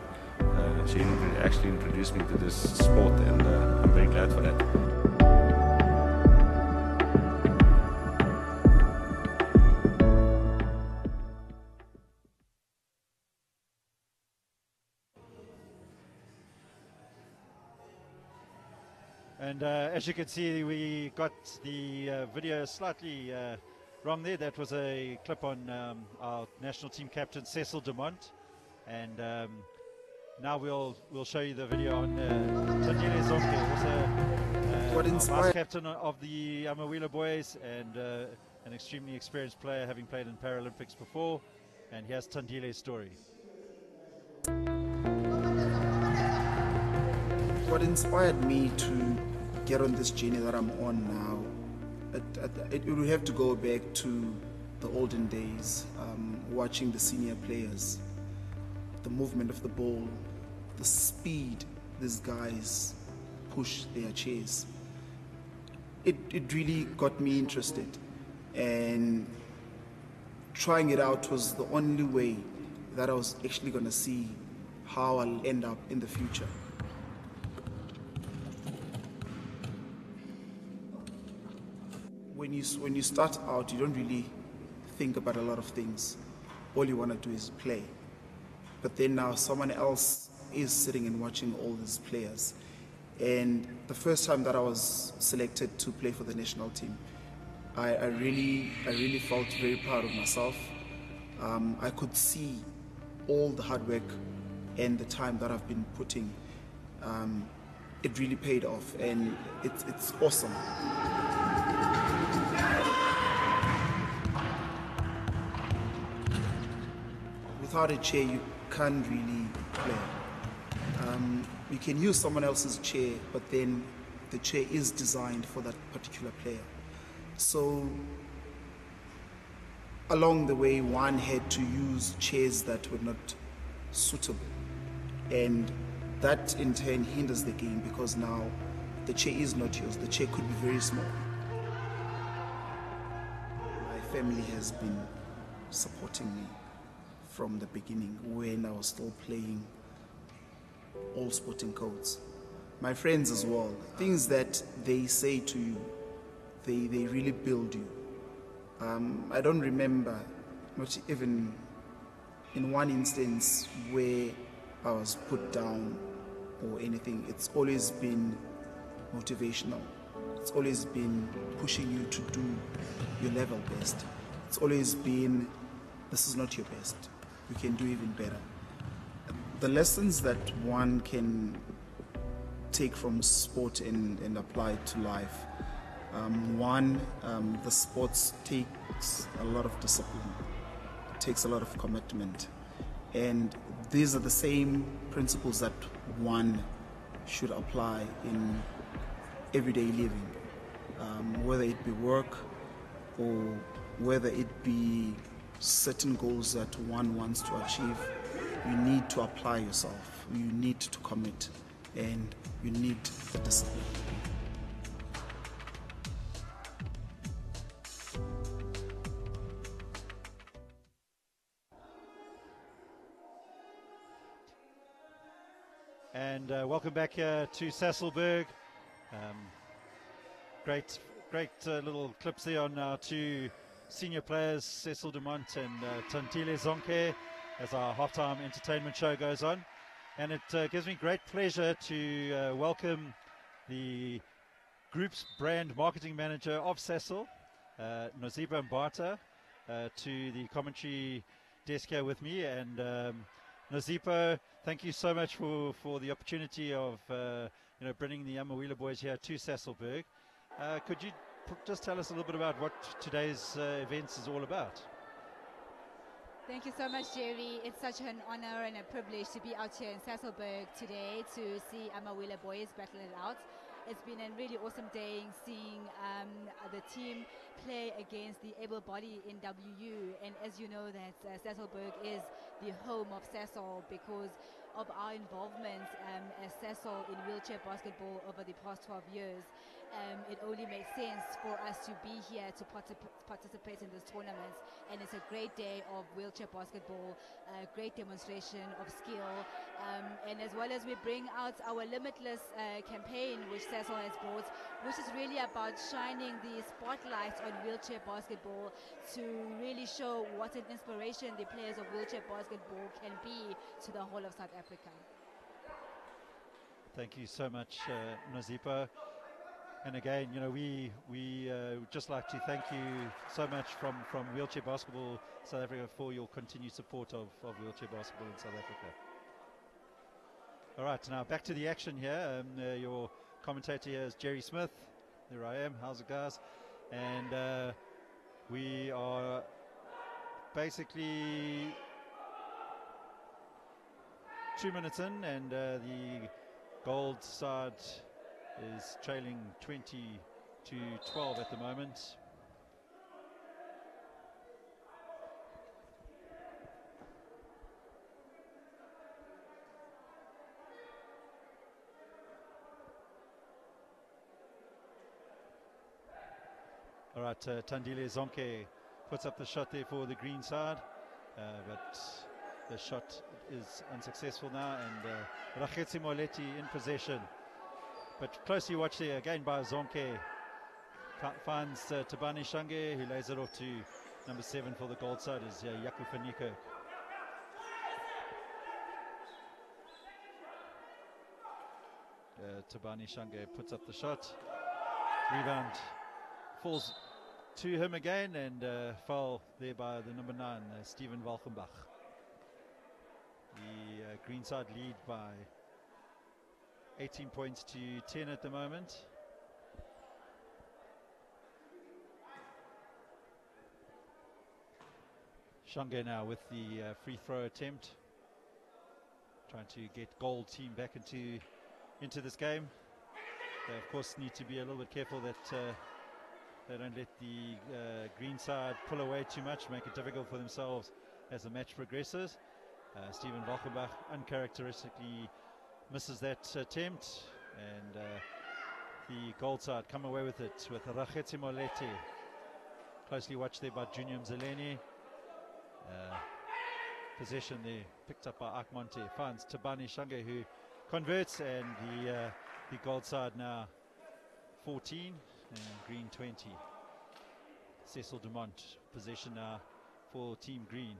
she actually introduced me to this sport, and I'm very glad for that. And as you can see, we got the video slightly wrong there. That was a clip on our national team captain, Sasol Dumont. And now we'll show you the video on Tandile Zonke, also vice captain of the Amawila boys, and an extremely experienced player, having played in Paralympics before. And here's Tandile's story. What inspired me to get on this journey that I'm on now, it would have to go back to the olden days, watching the senior players, the movement of the ball, the speed these guys push their chairs. It really got me interested, and trying it out was the only way that I was actually going to see how I'll end up in the future. When you start out, you don't really think about a lot of things. All you want to do is play. But then now someone else is sitting and watching all these players. And the first time that I was selected to play for the national team, I really felt very proud of myself. I could see all the hard work and the time that I've been putting. It really paid off, and it's awesome. Without a chair, you can't really play. You can use someone else's chair, but then the chair is designed for that particular player. So along the way, one had to use chairs that were not suitable, and that in turn hinders the game, because now the chair is not yours. The chair could be very small. My family has been supporting me from the beginning. When I was still playing all sporting codes. My friends as well, things that they say to you, they really build you. I don't remember, not even in one instance where I was put down or anything. It's always been motivational. It's always been pushing you to do your level best. It's always been, this is not your best. You can do even better. The lessons that one can take from sport and apply it to life. The sports takes a lot of discipline. It takes a lot of commitment. And these are the same principles that one should apply in everyday living. Whether it be work or whether it be certain goals that one wants to achieve, you need to apply yourself, you need to commit, and you need the discipline. And welcome back here to Sasolburg. Great little clips there on our two senior players, Cecil Dumont and Tantile Zonke, as our halftime entertainment show goes on. And it gives me great pleasure to welcome the group's brand marketing manager of Sasol, Noziba Mbata, to the commentary desk here with me. And Nozipa, thank you so much for the opportunity of bringing the Amawila boys here to Sasolburg. Could you just tell us a little bit about what today's events is all about? Thank you so much, Jerry. It's such an honor and a privilege to be out here in Sasolburg today to see Amawila boys battle it out. It's been a really awesome day seeing the team play against the able-bodied NWU. And as you know, that Sasolburg is the home of Sasol because of our involvement as Sasol in wheelchair basketball over the past 12 years. It only makes sense for us to be here to participate in this tournament. And it's a great day of wheelchair basketball, a great demonstration of skill. And as well as we bring out our Limitless campaign, which Sasol has brought, which is really about shining the spotlight on wheelchair basketball to really show what an inspiration the players of wheelchair basketball can be to the whole of South Africa. Thank you so much, Nozipa. And again, we would just like to thank you so much from Wheelchair Basketball South Africa for your continued support of wheelchair basketball in South Africa. All right, now back to the action here. Your commentator here is Jerry Smith. There I am. How's it, guys? And we are basically 2 minutes in, and the gold side is trailing 20-12 at the moment. All right, Tandile Zonke puts up the shot there for the green side, but the shot is unsuccessful now, and Rakhetsi Moleti in possession. But closely watched there again by Zonke. Finds Tabani Shange, who lays it off to number 7 for the gold side, is Yaku Faniko. Tabani Shange puts up the shot. Rebound falls to him again, and foul there by the number 9, Steven Walchenbach. The green side lead by 18 points to 10 at the moment. Shange now with the free throw attempt, trying to get gold team back into this game. They of course need to be a little bit careful that they don't let the green side pull away too much, make it difficult for themselves as the match progresses. Steven Walchenbach uncharacteristically misses that attempt, and the gold side come away with it with Rakhetsi Molete. Closely watched there by Junior Mzeleni. Possession there picked up by Akmonte. Finds Tabani Shange, who converts, and the gold side now 14 and green 20. Sasol Dumont possession now for Team Green.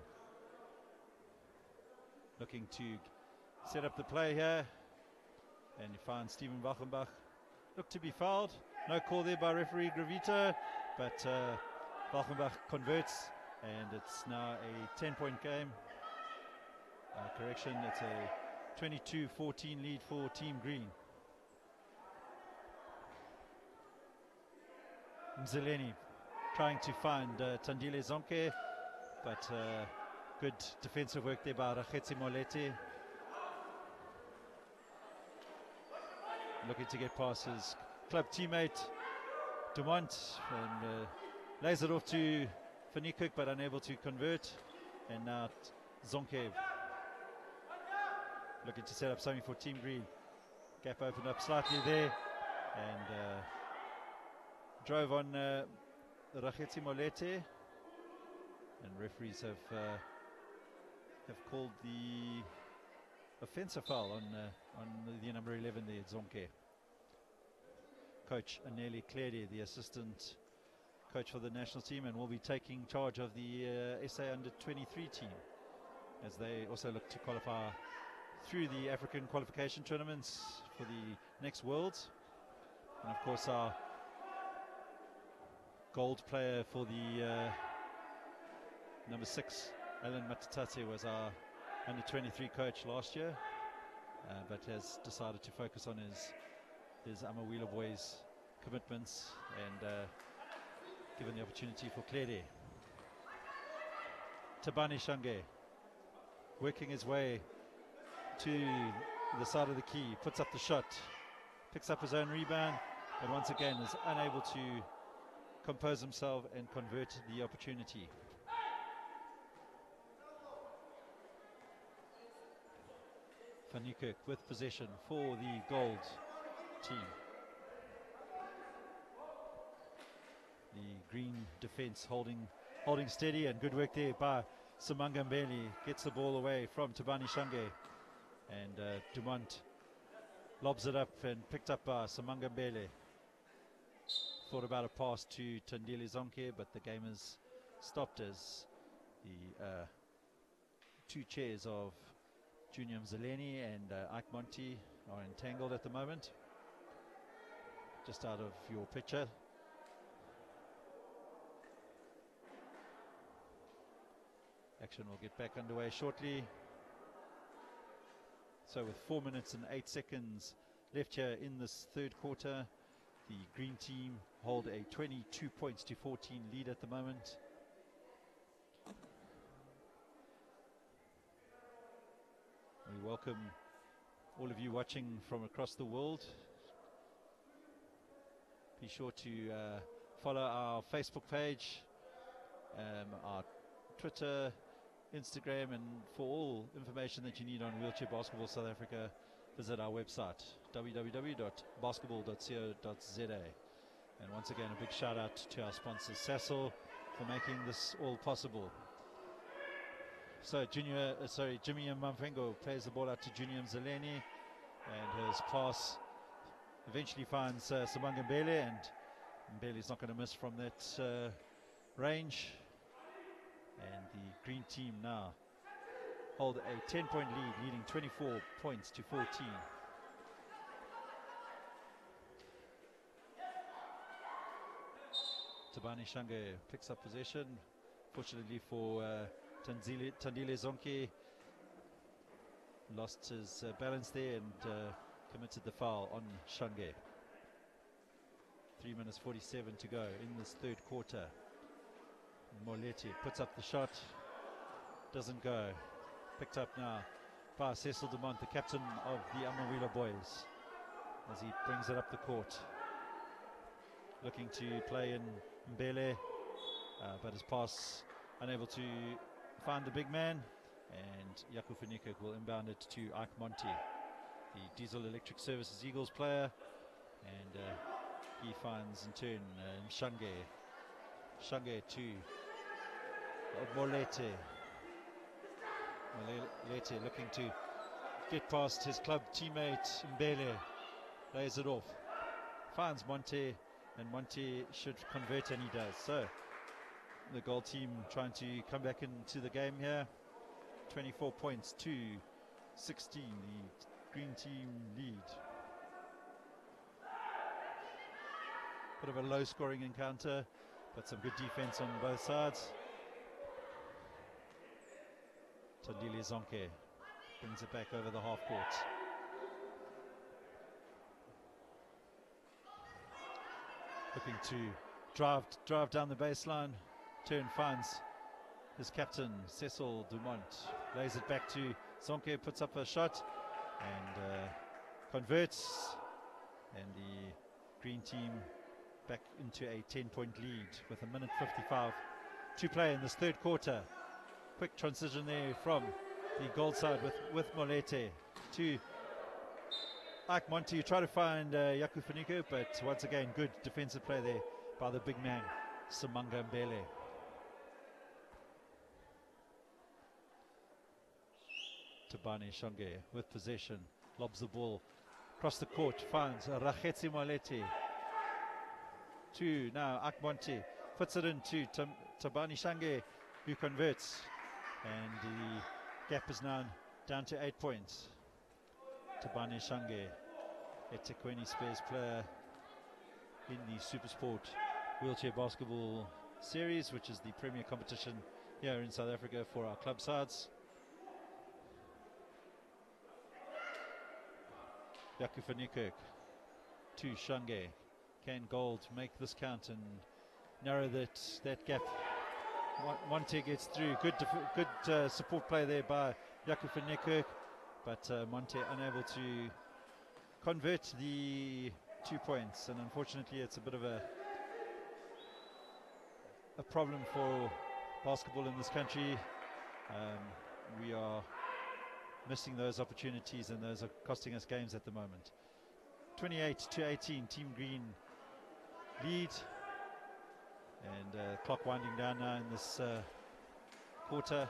Looking to set up the play here, and you find Steven Wachenbach looked to be fouled. No call there by referee Gravito, but Wachenbach converts, and it's now a 10-point game. Correction, it's a 22-14 lead for Team Green. Mzeleni trying to find Tandile Zonke, but good defensive work there by Rakhetsi Molete. Looking to get past his club teammate Dumont, and lays it off to Fanikuk, but unable to convert. And now Zonke looking to set up something for Team Green. Gap opened up slightly there, and drove on Rakhetsi Molete, and referees have called the offensive foul on the number 11 there, Zonke. Coach Aneli Cleary, the assistant coach for the national team, and will be taking charge of the SA under-23 team as they also look to qualify through the African qualification tournaments for the next Worlds. And of course our gold player for the number 6, Alan Matatate, was our under-23 coach last year, but has decided to focus on his Amawila boys commitments, and given the opportunity for Klede. Tabani Shange working his way to the side of the key, puts up the shot, picks up his own rebound, but once again is unable to compose himself and convert the opportunity. Van Niekerk with possession for the gold team. The green defense holding steady, and good work there by Samanga Mbele. Gets the ball away from Tabani Shange, and Dumont lobs it up and picked up by Samanga Mbele. Thought about a pass to Tandile Zonke, but the game is stopped as the two chairs of Junior Mzeleni and Ike Monti are entangled at the moment. Just out of your picture. Action will get back underway shortly. So with 4 minutes and 8 seconds left here in this third quarter, the green team hold a 22 points to 14 lead at the moment. We welcome all of you watching from across the world. Be sure to follow our Facebook page, our Twitter, Instagram, and for all information that you need on Wheelchair Basketball South Africa, visit our website www.basketball.co.za. And once again, a big shout out to our sponsor Sasol for making this all possible. So Jimmy Mamfengo plays the ball out to Junior Mzeleni, and his pass eventually finds Samanga Mbele, and Mbele's not going to miss from that range. And the green team now hold a 10-point lead, leading 24 points to 14. Tabani Shange picks up possession. Fortunately for Tandile Zonke, lost his balance there and committed the foul on Shange. 3 minutes 47 to go in this third quarter. Moleti puts up the shot, doesn't go. Picked up now by Cecil Dumont, the captain of the Amawila boys, as he brings it up the court. Looking to play in Mbele, but his pass unable to find the big man, and Jaco Fanikuk will inbound it to Ike Monti, the Diesel Electric Services Eagles player, and he finds in turn Shange to Molete. Molete looking to get past his club teammate Mbele. Lays it off. Finds Monte, and Monte should convert, and he does. So the goal team trying to come back into the game here. 24 points to 16. The green team lead. Bit of a low scoring encounter, but some good defense on both sides. Tandile Zonke brings it back over the half court. Looking to drive down the baseline. Turn finds his captain, Sasol Dumont. Lays it back to Zonke, puts up a shot and converts. And the green team back into a 10-point lead with 1:55 to play in this third quarter. Quick transition there from the gold side with Molete to Ike Monti. Try to find Yaku Faniko, but once again, good defensive play there by the big man, Samanga Mbele. Tabane Shange with possession, lobs the ball across the court, finds Rachetsi Molete. To now Ike Monti, puts it into Tabani Shange, who converts, and the gap is now down to 8 points. Tabani Shange, a Tequeni Spares player in the Supersport Wheelchair Basketball Series, which is the premier competition here in South Africa for our club sides. Yaku Fanikirk to Shange. Can Gold make this count and narrow that gap? Monte gets through. Good support play there by Yaku Fanikirk, but Monte unable to convert the 2 points, and unfortunately it's a bit of a problem for basketball in this country. We are missing those opportunities, and those are costing us games at the moment. 28-18, Team Green lead, and clock winding down now in this quarter.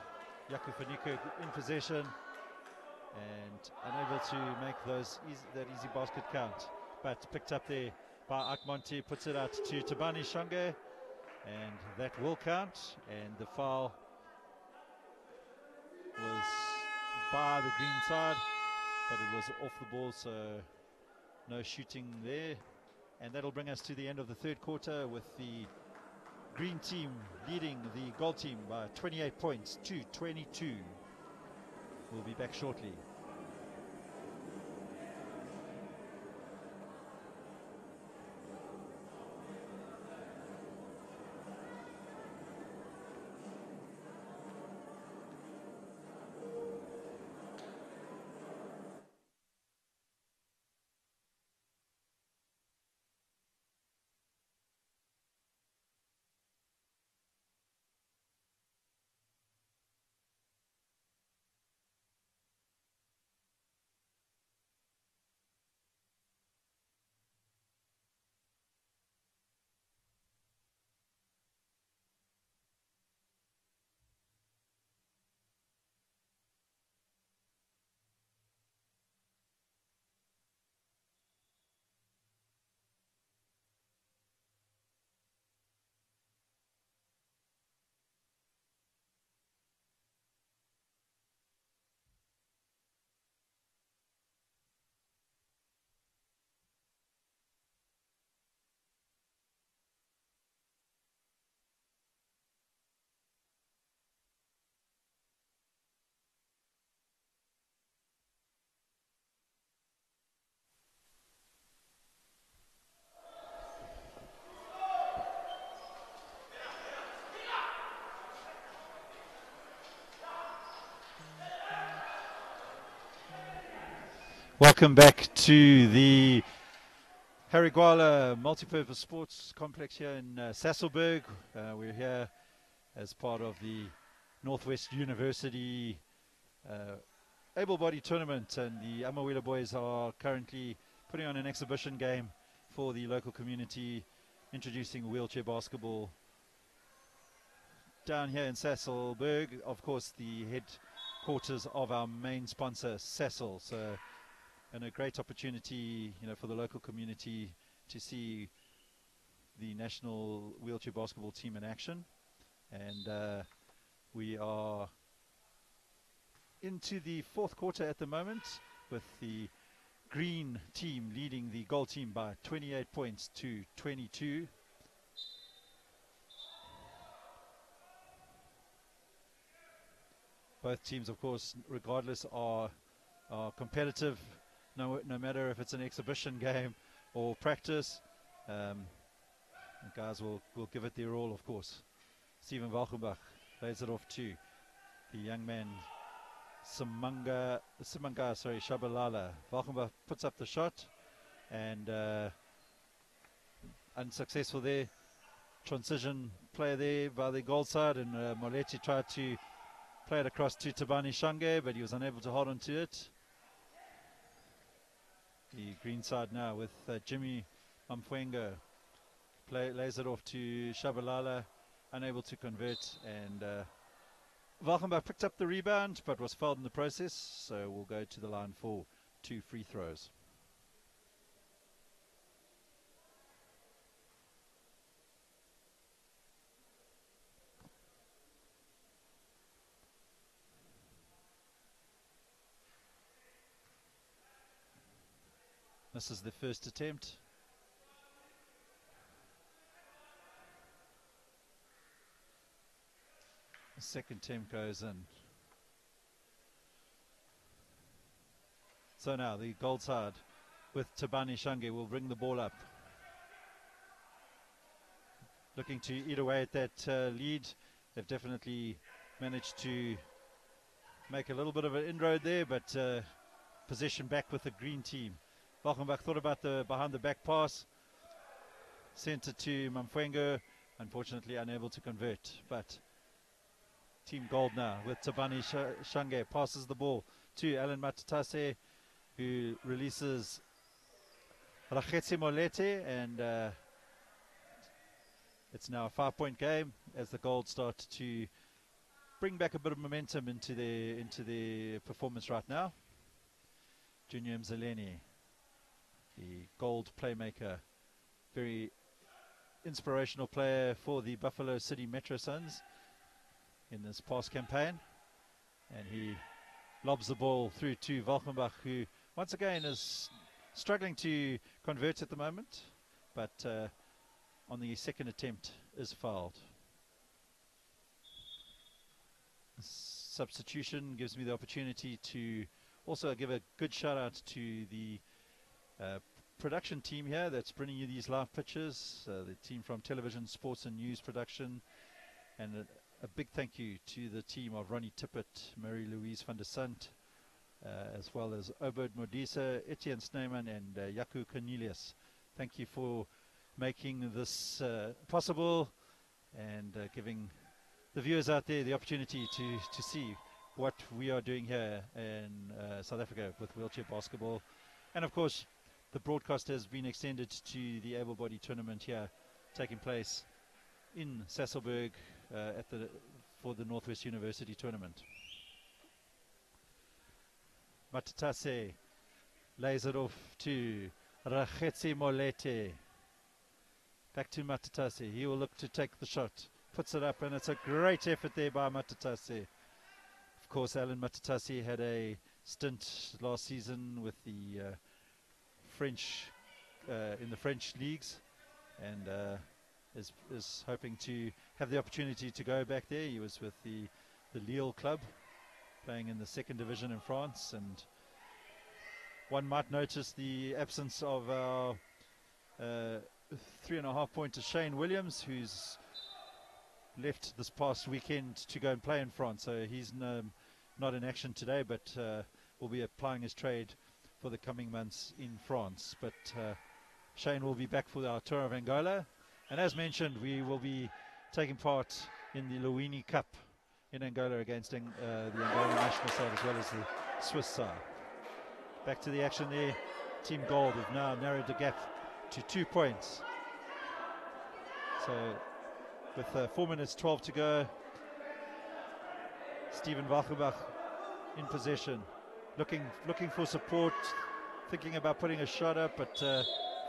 Yaku Fanika in possession and unable to make that easy basket count, but picked up there by Akmonti, puts it out to Tabani Shange, and that will count. And the foul was by the green side, but it was off the ball, so no shooting there. And that'll bring us to the end of the third quarter, with the green team leading the gold team by 28 points to 22. We'll be back shortly. Welcome back to the Harry Gwala Multipurpose Sports Complex here in Sasolburg. We're here as part of the Northwest University able-bodied tournament, and the Amawila boys are currently putting on an exhibition game for the local community, introducing wheelchair basketball down here in Sasolburg. Of course, the headquarters of our main sponsor, Sasol. So, and a great opportunity, for the local community to see the national wheelchair basketball team in action. And we are into the fourth quarter at the moment, with the green team leading the gold team by 28 points to 22. Both teams, of course, regardless, are competitive, no matter if it's an exhibition game or practice. The guys will give it their all, of course. Steven Valkenbach lays it off to the young man Shabalala. Valkenbach puts up the shot, and unsuccessful there. Transition play there by the goal side, and Moletti tried to play it across to Tabani Shange, but he was unable to hold on to it. The green side now with Jimmy Mamfuengo lays it off to Shabalala, unable to convert, and Valkenbach picked up the rebound but was fouled in the process, so we'll go to the line for 2 free throws. This is the first attempt. The second attempt goes in. So now the gold side with Tabani Shange will bring the ball up. Looking to eat away at that lead. They've definitely managed to make a little bit of an inroad there, but possession back with the green team. Valkenbach thought about the behind the back pass, sent it to Mamfuengo, unfortunately unable to convert, but team gold now with Tabani Shange. Passes the ball to Alan Matatase, who releases Rakhetsi Molete, and it's now a 5-point game as the gold start to bring back a bit of momentum into the performance right now. Junior Mzeleni, the gold playmaker, very inspirational player for the Buffalo City Metro Suns in this past campaign, and he lobs the ball through to Valkenbach, who once again is struggling to convert at the moment, but on the second attempt is fouled. Substitution gives me the opportunity to also give a good shout out to the production team here that's bringing you these live pictures, the team from Television, Sports and News Production, and a big thank you to the team of Ronnie Tippett, Marie-Louise van der Sant, as well as Obert Modisa, Etienne Sneyman, and Jaco Cornelius. Thank you for making this possible, and giving the viewers out there the opportunity to see what we are doing here in South Africa with wheelchair basketball. And of course, the broadcast has been extended to the able body tournament here taking place in Sasolburg for the Northwest University tournament. Matatase lays it off to Rakhetsi Molete. Back to Matatase. He will look to take the shot. Puts it up, and it's a great effort there by Matatase. Of course, Alan Matatase had a stint last season with the French in the French leagues, and is hoping to have the opportunity to go back there. He was with the Lille club, playing in the second division in France, and one might notice the absence of our 3.5-pointer Shane Williams, who's left this past weekend to go and play in France, so he's not in action today, but will be applying his trade for the coming months in France. But Shane will be back for our tour of Angola, and as mentioned, we will be taking part in the Luwini Cup in Angola against the Angolan national side as well as the Swiss side. Back to the action there. Team Gold have now narrowed the gap to 2 points. So with 4 minutes 12 to go, Steven Valkenbach in possession, looking for support, thinking about putting a shot up, but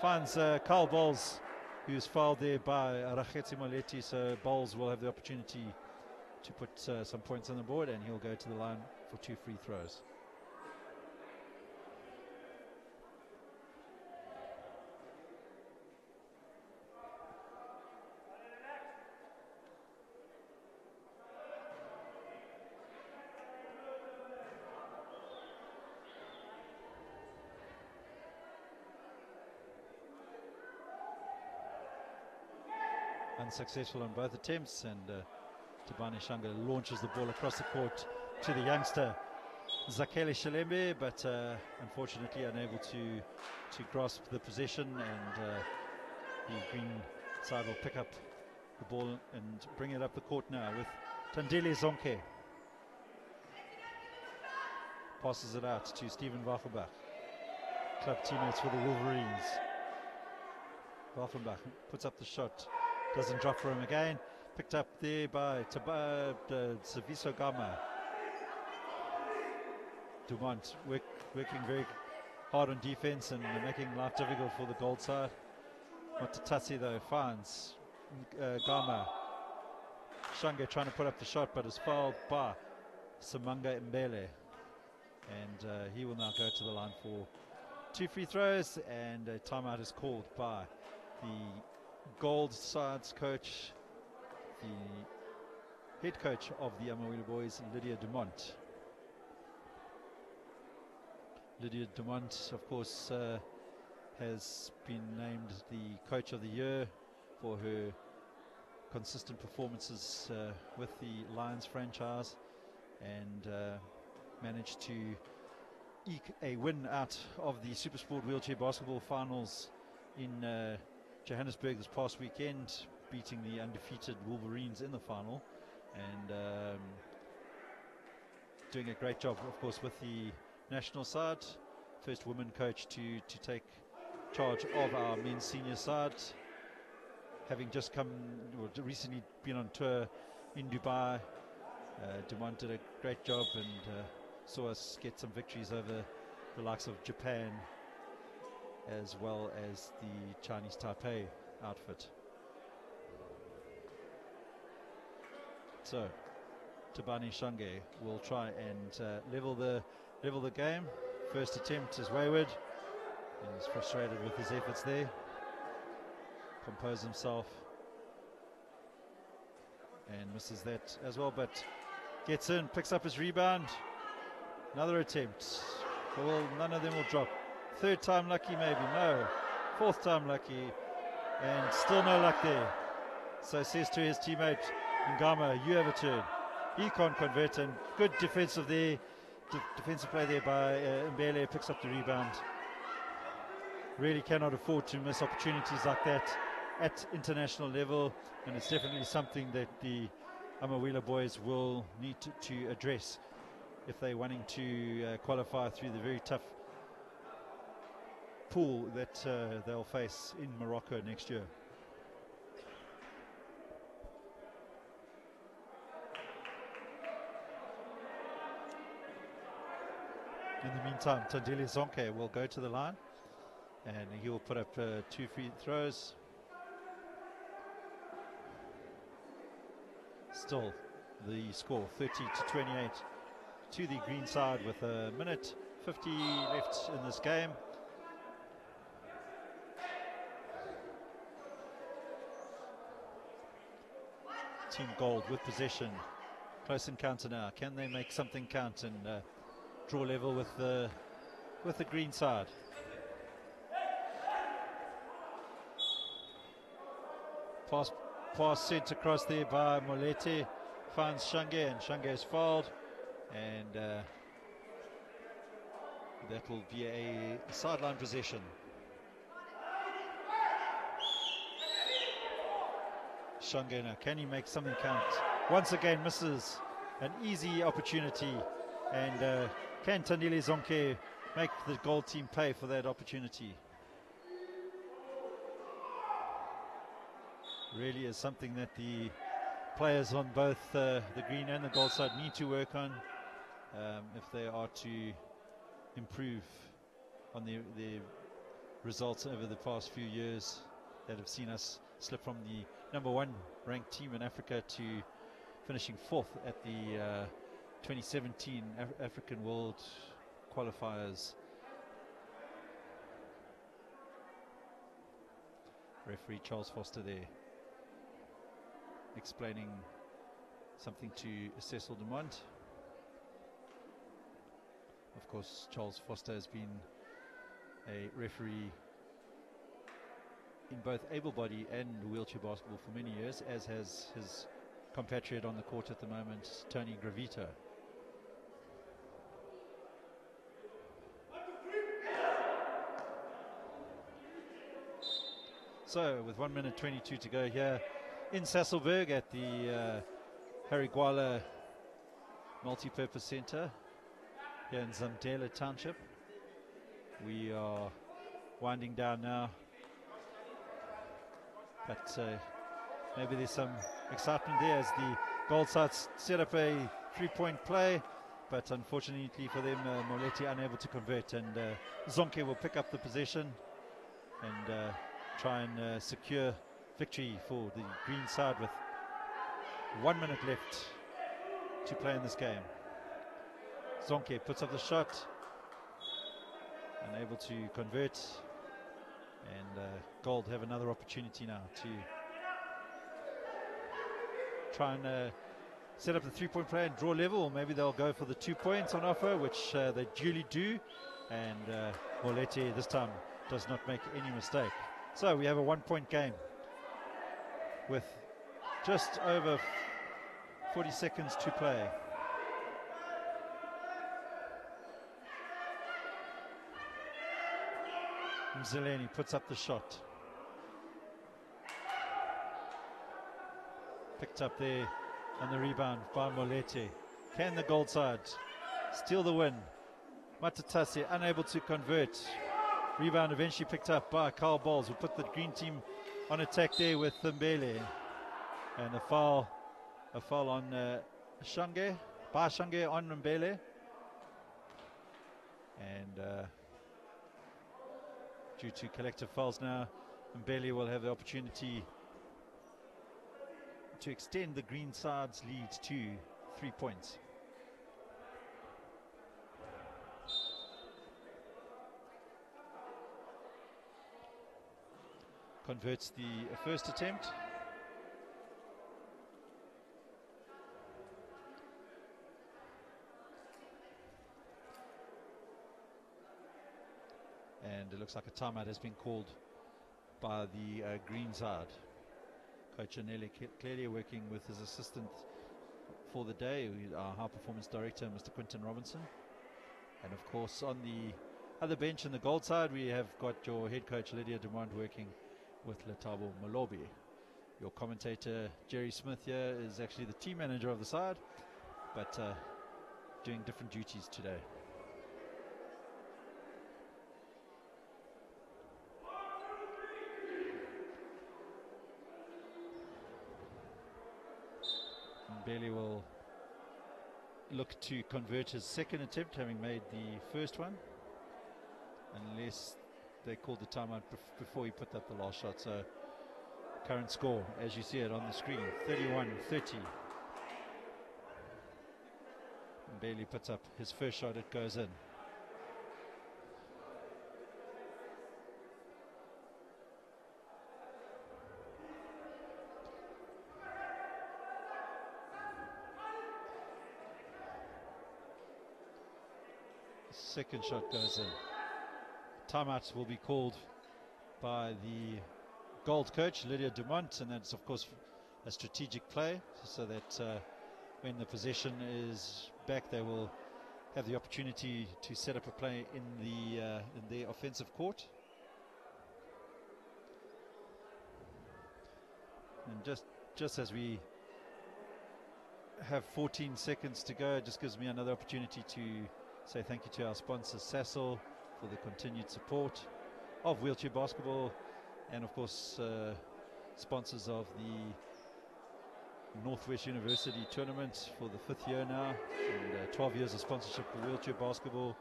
finds Carl Bowles, who's fouled there by Rakhetsi Moleti. So Bowles will have the opportunity to put some points on the board, and he'll go to the line for 2 free throws. Unsuccessful on both attempts, and Tabani Shanga launches the ball across the court to the youngster Zakele Shalembe, but unfortunately unable to grasp the possession, and the green side will pick up the ball and bring it up the court now with Tandile Zonke. Passes it out to Steven Waffenbach, club teammates for the Wolverines. Waffenbach puts up the shot, doesn't drop for him again. Picked up there by Saviso Gama. Dumont working very hard on defense and making life difficult for the gold side. Matatasi though finds Gama. Shange trying to put up the shot, but is fouled by Samanga Mbele. And he will now go to the line for 2 free throws, and a timeout is called by the gold side's coach, the head coach of the Amawila boys, Lydia Dumont. Lydia Dumont, of course, has been named the coach of the year for her consistent performances with the Lions franchise, and managed to eke a win out of the Supersport Wheelchair Basketball Finals in Johannesburg this past weekend, beating the undefeated Wolverines in the final, and doing a great job, of course, with the national side. First woman coach to take charge of our men's senior side, having just recently been on tour in Dubai. Dumont did a great job and saw us get some victories over the likes of Japan, as well as the Chinese Taipei outfit. So Tabani Shange will try and level the game. First attempt is wayward, and he's frustrated with his efforts there. Compose himself and misses that as well, but gets in, picks up his rebound. Another attempt. Well, none of them will drop. Third time lucky, maybe. No. Fourth time lucky, and still no luck there. So says to his teammate Ngama, you have a turn. He can't convert, and good defensive play there by Mbele. Picks up the rebound. Really cannot afford to miss opportunities like that at international level, and it's definitely something that the Amawila boys will need to address if they're wanting to qualify through the very tough pool that they'll face in Morocco next year. In the meantime, Tandile Zonke will go to the line, and he will put up 2 free throws. Still the score 30-28 to the green side with a minute 50 left in this game. Team Gold with possession. Close encounter now. Can they make something count and draw level with the green side? Pass sent across there by Molete. Finds Shange, and Shange is fouled, and that will be a sideline possession. Shange now, can he make something count? Once again misses an easy opportunity, and can Tandile Zonke make the gold team pay for that opportunity? Really is something that the players on both the green and the gold side need to work on. if they are to improve on the results over the past few years that have seen us slip from the #1 ranked team in Africa to finishing 4th at the 2017 African World Qualifiers. Referee Charles Foster there explaining something to Sasol Dumont. Of course, Charles Foster has been a referee in both able-body and wheelchair basketball for many years, as has his compatriot on the court at the moment, Tony Gravito. So, with 1 minute 22 to go here in Sasolburg at the Harry Gwala Multi-Purpose Center here in Zamdela Township. We are winding down now, but maybe there's some excitement there as the Gold Sides set up a 3-point play, but unfortunately for them, Moletti unable to convert, and Zonke will pick up the possession and try and secure victory for the green side with 1 minute left to play in this game. Zonke puts up the shot, unable to convert, and Gold have another opportunity now to try and set up the 3-point play and draw level, or maybe they'll go for the 2 points on offer, which they duly do, and Moletti this time does not make any mistake. So we have a 1-point game with just over 40 seconds to play. Mzileni puts up the shot. Picked up there on the rebound by Moletti. Can the Gold Side steal the win? Matatase unable to convert. Rebound eventually picked up by Carl Bowles, who put the green team on attack there with Mbele. And a foul on Shange, by Shange on Mbele. And due to collective fouls now, Mbele will have the opportunity to extend the green side's lead to 3 points. Converts the first attempt. And it looks like a timeout has been called by the green side. Coach Anelli clearly working with his assistant for the day, our high performance director, Mr. Quinton Robinson. And of course, on the other bench in the Gold Side, we have got your head coach Lydia Dumont working with Letabo Malobi. Your commentator Jerry Smith here is actually the team manager of the side, but doing different duties today. Mbele will look to convert his second attempt, having made the first one, unless they called the timeout before he put up the last shot. So current score, as you see it on the screen, 31-30. Bailey puts up his first shot, it goes in. Second shot goes in. Timeouts will be called by the Gold coach, Lydia Dumont, and that's of course a strategic play, so that when the possession is back, they will have the opportunity to set up a play in the offensive court. And just as we have 14 seconds to go, it just gives me another opportunity to say thank you to our sponsor Sasol for the continued support of wheelchair basketball, and of course sponsors of the Northwest University tournament for the 5th year now, and 12 years of sponsorship for wheelchair basketball.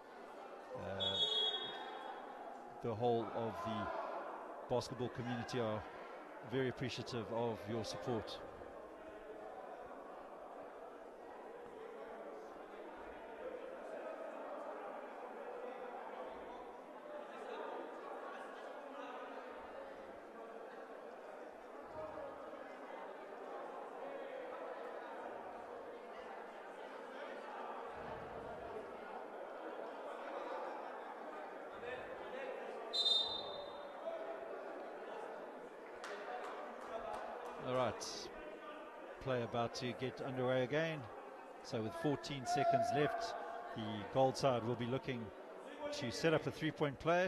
The whole of the basketball community are very appreciative of your support. All right, play about to get underway again. So with 14 seconds left, the gold side will be looking to set up a three-point play.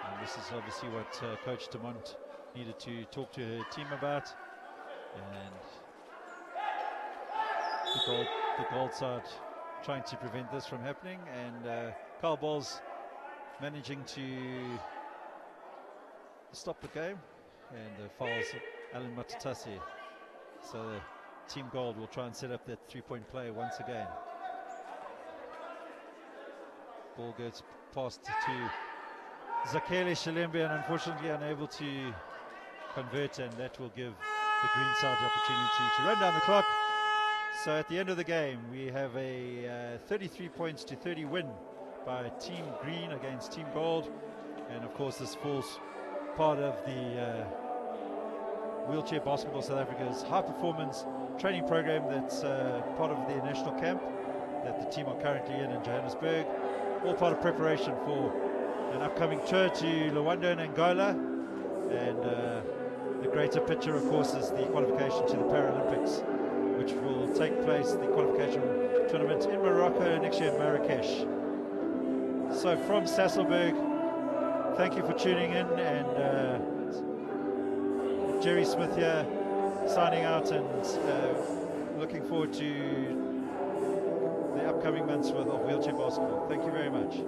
And this is obviously what Coach DeMont needed to talk to her team about. And the gold side trying to prevent this from happening. And Carl Bowles managing to stop the game. And the fouls Alan Matatasi. So the Team Gold will try and set up that three-point play once again. Ball goes past to Zakele Shalembe, and unfortunately unable to convert, and that will give the green side the opportunity to run down the clock. So at the end of the game, we have a 33 points to 30 win by Team Green against Team Gold. And of course, this falls part of the Wheelchair Basketball South Africa's high performance training program that's part of the national camp that the team are currently in Johannesburg. All part of preparation for an upcoming tour to Luanda and Angola. And the greater picture, of course, is the qualification to the Paralympics, which will take place, the qualification tournament in Morocco next year in Marrakesh. So from Sasolburg, thank you for tuning in, and Jerry Smith here signing out, and looking forward to the upcoming months of wheelchair basketball. Thank you very much.